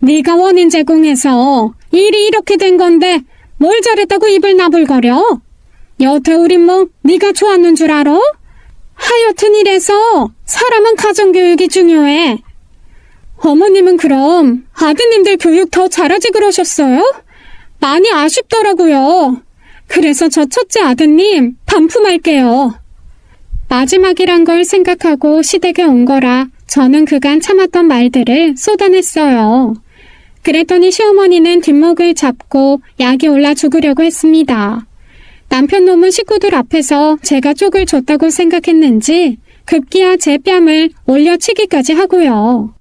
네가 원인 제공해서 일이 이렇게 된 건데 뭘 잘했다고 입을 나불거려? 여태 우린 뭐 네가 좋았는 줄 알아? 하여튼 이래서 사람은 가정교육이 중요해. 어머님은 그럼 아드님들 교육 더 잘하지 그러셨어요? 많이 아쉽더라고요. 그래서 저 첫째 아드님 반품할게요. 마지막이란 걸 생각하고 시댁에 온 거라 저는 그간 참았던 말들을 쏟아냈어요. 그랬더니 시어머니는 뒷목을 잡고 약이 올라 죽으려고 했습니다. 남편 놈은 식구들 앞에서 제가 쪽을 줬다고 생각했는지 급기야 제 뺨을 올려치기까지 하고요.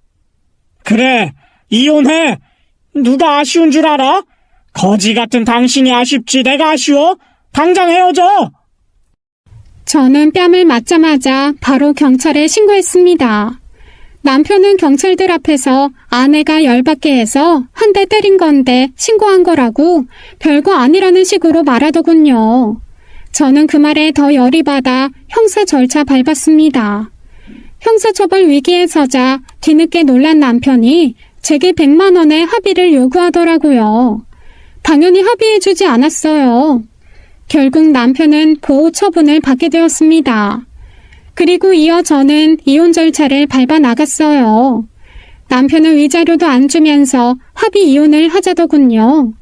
그래, 이혼해. 누가 아쉬운 줄 알아? 거지 같은 당신이 아쉽지 내가 아쉬워? 당장 헤어져. 저는 뺨을 맞자마자 바로 경찰에 신고했습니다. 남편은 경찰들 앞에서 아내가 열받게 해서 한 대 때린 건데 신고한 거라고 별거 아니라는 식으로 말하더군요. 저는 그 말에 더 열이 받아 형사 절차 밟았습니다. 형사처벌 위기에 서자 뒤늦게 놀란 남편이 제게 100만 원의 합의를 요구하더라고요. 당연히 합의해주지 않았어요. 결국 남편은 보호 처분을 받게 되었습니다. 그리고 이어 저는 이혼 절차를 밟아 나갔어요. 남편은 위자료도 안 주면서 합의 이혼을 하자더군요.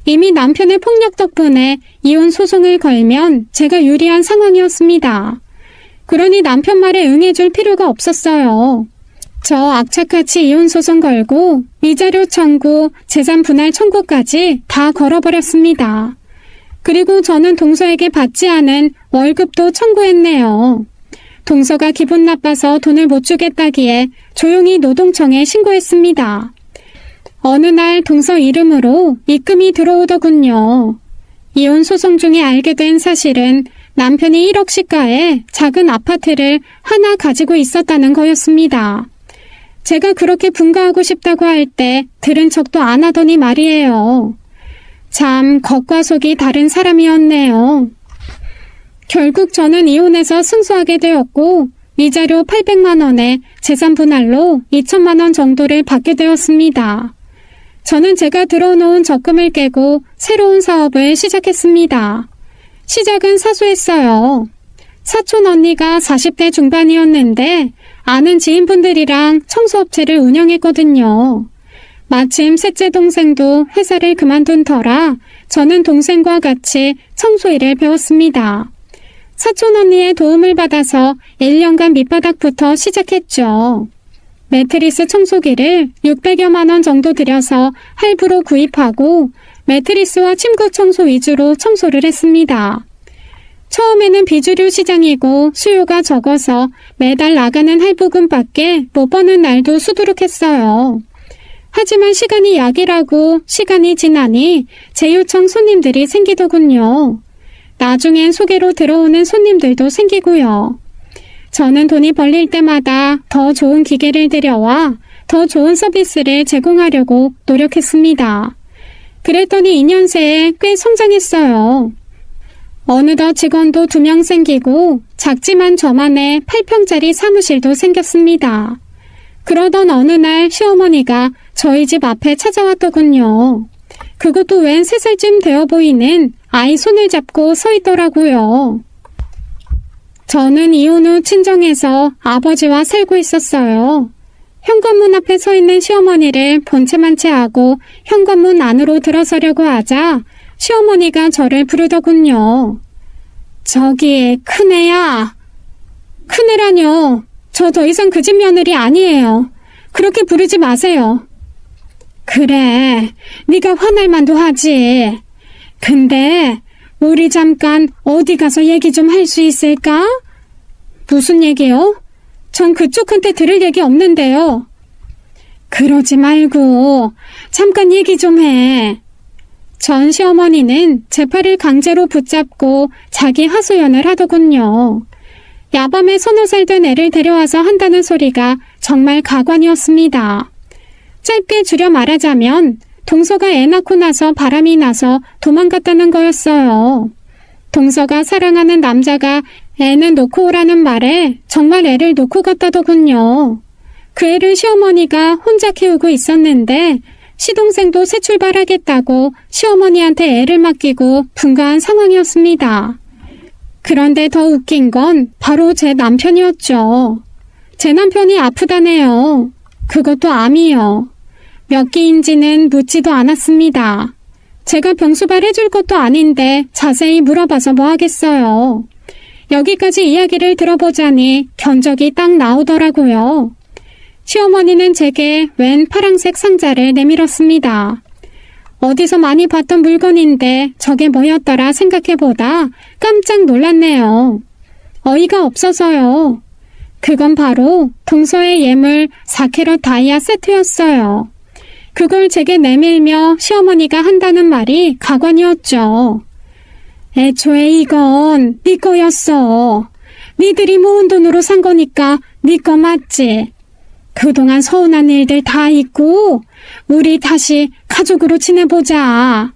이미 남편의 폭력 덕분에 이혼 소송을 걸면 제가 유리한 상황이었습니다. 그러니 남편 말에 응해줄 필요가 없었어요. 저 악착같이 이혼 소송 걸고 위자료 청구, 재산 분할 청구까지 다 걸어버렸습니다. 그리고 저는 동서에게 받지 않은 월급도 청구했네요. 동서가 기분 나빠서 돈을 못 주겠다기에 조용히 노동청에 신고했습니다. 어느 날 동서 이름으로 입금이 들어오더군요. 이혼 소송 중에 알게 된 사실은 남편이 1억 시가의 작은 아파트를 하나 가지고 있었다는 거였습니다. 제가 그렇게 분가하고 싶다고 할 때 들은 척도 안 하더니 말이에요. 참 겉과 속이 다른 사람이었네요. 결국 저는 이혼해서 승소하게 되었고 위자료 800만 원에 재산 분할로 2천만 원 정도를 받게 되었습니다. 저는 제가 들어놓은 적금을 깨고 새로운 사업을 시작했습니다. 시작은 사소했어요. 사촌 언니가 40대 중반이었는데 아는 지인분들이랑 청소업체를 운영했거든요. 마침 셋째 동생도 회사를 그만둔 터라 저는 동생과 같이 청소일을 배웠습니다. 사촌 언니의 도움을 받아서 1년간 밑바닥부터 시작했죠. 매트리스 청소기를 600여만 원 정도 들여서 할부로 구입하고 매트리스와 침구 청소 위주로 청소를 했습니다. 처음에는 비주류 시장이고 수요가 적어서 매달 나가는 할부금밖에 못 버는 날도 수두룩했어요. 하지만 시간이 약이라고 시간이 지나니 재요청 손님들이 생기더군요. 나중엔 소개로 들어오는 손님들도 생기고요. 저는 돈이 벌릴 때마다 더 좋은 기계를 들여와 더 좋은 서비스를 제공하려고 노력했습니다. 그랬더니 2년 새에 꽤 성장했어요. 어느덧 직원도 2명 생기고 작지만 저만의 8평짜리 사무실도 생겼습니다. 그러던 어느 날 시어머니가 저희 집 앞에 찾아왔더군요. 그것도 웬 3살쯤 되어 보이는 아이 손을 잡고 서 있더라고요. 저는 이혼 후 친정에서 아버지와 살고 있었어요. 현관문 앞에 서 있는 시어머니를 본체만 채 하고 현관문 안으로 들어서려고 하자 시어머니가 저를 부르더군요. 저기 큰애야. 큰애라뇨. 저 더 이상 그 집 며느리 아니에요. 그렇게 부르지 마세요. 그래, 네가 화날 만도 하지. 근데 우리 잠깐 어디 가서 얘기 좀 할 수 있을까? 무슨 얘기요? 전 그쪽한테 들을 얘기 없는데요. 그러지 말고 잠깐 얘기 좀 해. 전 시어머니는 제 팔을 강제로 붙잡고 자기 하소연을 하더군요. 야밤에 3-4살 된 애를 데려와서 한다는 소리가 정말 가관이었습니다. 짧게 줄여 말하자면 동서가 애 낳고 나서 바람이 나서 도망갔다는 거였어요. 동서가 사랑하는 남자가 애는 놓고 오라는 말에 정말 애를 놓고 갔다더군요. 그 애를 시어머니가 혼자 키우고 있었는데 시동생도 새 출발하겠다고 시어머니한테 애를 맡기고 분가한 상황이었습니다. 그런데 더 웃긴 건 바로 제 남편이었죠. 제 남편이 아프다네요. 그것도 암이요. 몇 기인지는 묻지도 않았습니다. 제가 병수발 해줄 것도 아닌데 자세히 물어봐서 뭐 하겠어요. 여기까지 이야기를 들어보자니 견적이 딱 나오더라고요. 시어머니는 제게 웬 파랑색 상자를 내밀었습니다. 어디서 많이 봤던 물건인데 저게 뭐였더라 생각해보다 깜짝 놀랐네요. 어이가 없어서요. 그건 바로 동서의 예물 4캐럿 다이아 세트였어요. 그걸 제게 내밀며 시어머니가 한다는 말이 가관이었죠. 애초에 이건 네 거였어. 니들이 모은 돈으로 산 거니까 네 거 맞지? 그동안 서운한 일들 다 잊고 우리 다시 가족으로 지내보자.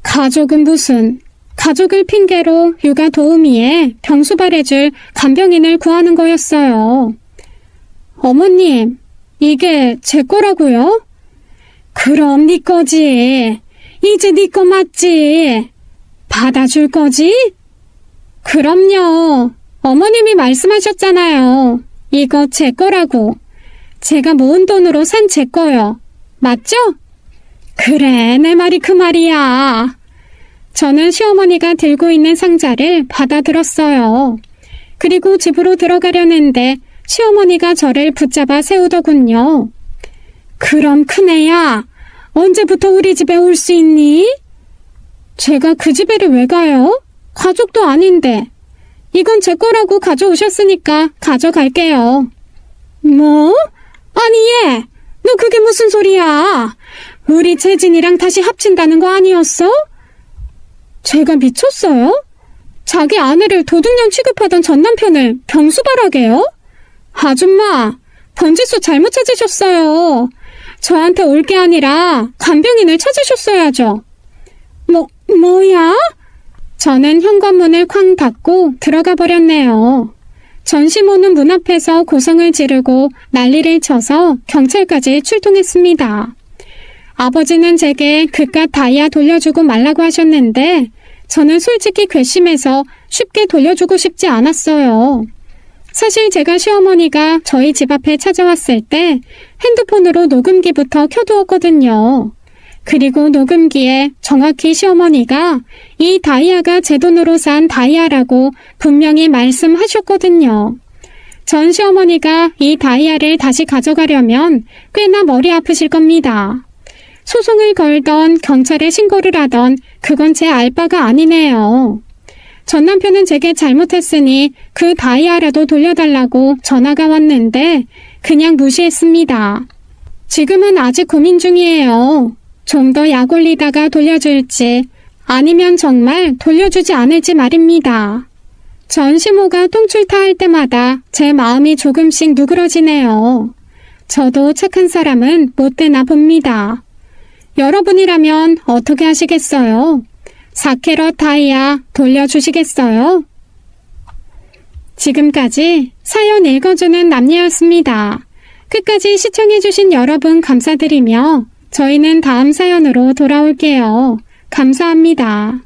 가족은 무슨? 가족을 핑계로 육아 도우미에 병수발해줄 간병인을 구하는 거였어요. 어머님, 이게 제 거라고요? 그럼 네 거지. 이제 네 거 맞지? 받아줄 거지? 그럼요. 어머님이 말씀하셨잖아요. 이거 제 거라고. 제가 모은 돈으로 산 제 거요. 맞죠? 그래, 내 말이 그 말이야. 저는 시어머니가 들고 있는 상자를 받아들었어요. 그리고 집으로 들어가려는데 시어머니가 저를 붙잡아 세우더군요. 그럼 큰애야, 언제부터 우리 집에 올 수 있니? 제가 그 집에를 왜 가요? 가족도 아닌데. 이건 제 거라고 가져오셨으니까 가져갈게요. 뭐? 아니 얘, 너 그게 무슨 소리야? 우리 재진이랑 다시 합친다는 거 아니었어? 제가 미쳤어요? 자기 아내를 도둑년 취급하던 전 남편을 병수발하게요? 아줌마, 번지수 잘못 찾으셨어요. 저한테 올 게 아니라 간병인을 찾으셨어야죠. 뭐야? 저는 현관문을 쾅 닫고 들어가 버렸네요. 전시모는 문 앞에서 고성을 지르고 난리를 쳐서 경찰까지 출동했습니다. 아버지는 제게 그깟 다이아 돌려주고 말라고 하셨는데 저는 솔직히 괘씸해서 쉽게 돌려주고 싶지 않았어요. 사실 제가 시어머니가 저희 집 앞에 찾아왔을 때 핸드폰으로 녹음기부터 켜두었거든요. 그리고 녹음기에 정확히 시어머니가 이 다이아가 제 돈으로 산 다이아라고 분명히 말씀하셨거든요. 전 시어머니가 이 다이아를 다시 가져가려면 꽤나 머리 아프실 겁니다. 소송을 걸던 경찰에 신고를 하던 그건 제 알 바가 아니네요. 전 남편은 제게 잘못했으니 그 다이아라도 돌려달라고 전화가 왔는데 그냥 무시했습니다. 지금은 아직 고민 중이에요. 좀 더 약 올리다가 돌려줄지 아니면 정말 돌려주지 않을지 말입니다. 전 시모가 똥줄타 할 때마다 제 마음이 조금씩 누그러지네요. 저도 착한 사람은 못 되나 봅니다. 여러분이라면 어떻게 하시겠어요? 4캐럿 다이아 돌려주시겠어요? 지금까지 사연 읽어주는 남녀였습니다. 끝까지 시청해주신 여러분 감사드리며 저희는 다음 사연으로 돌아올게요. 감사합니다.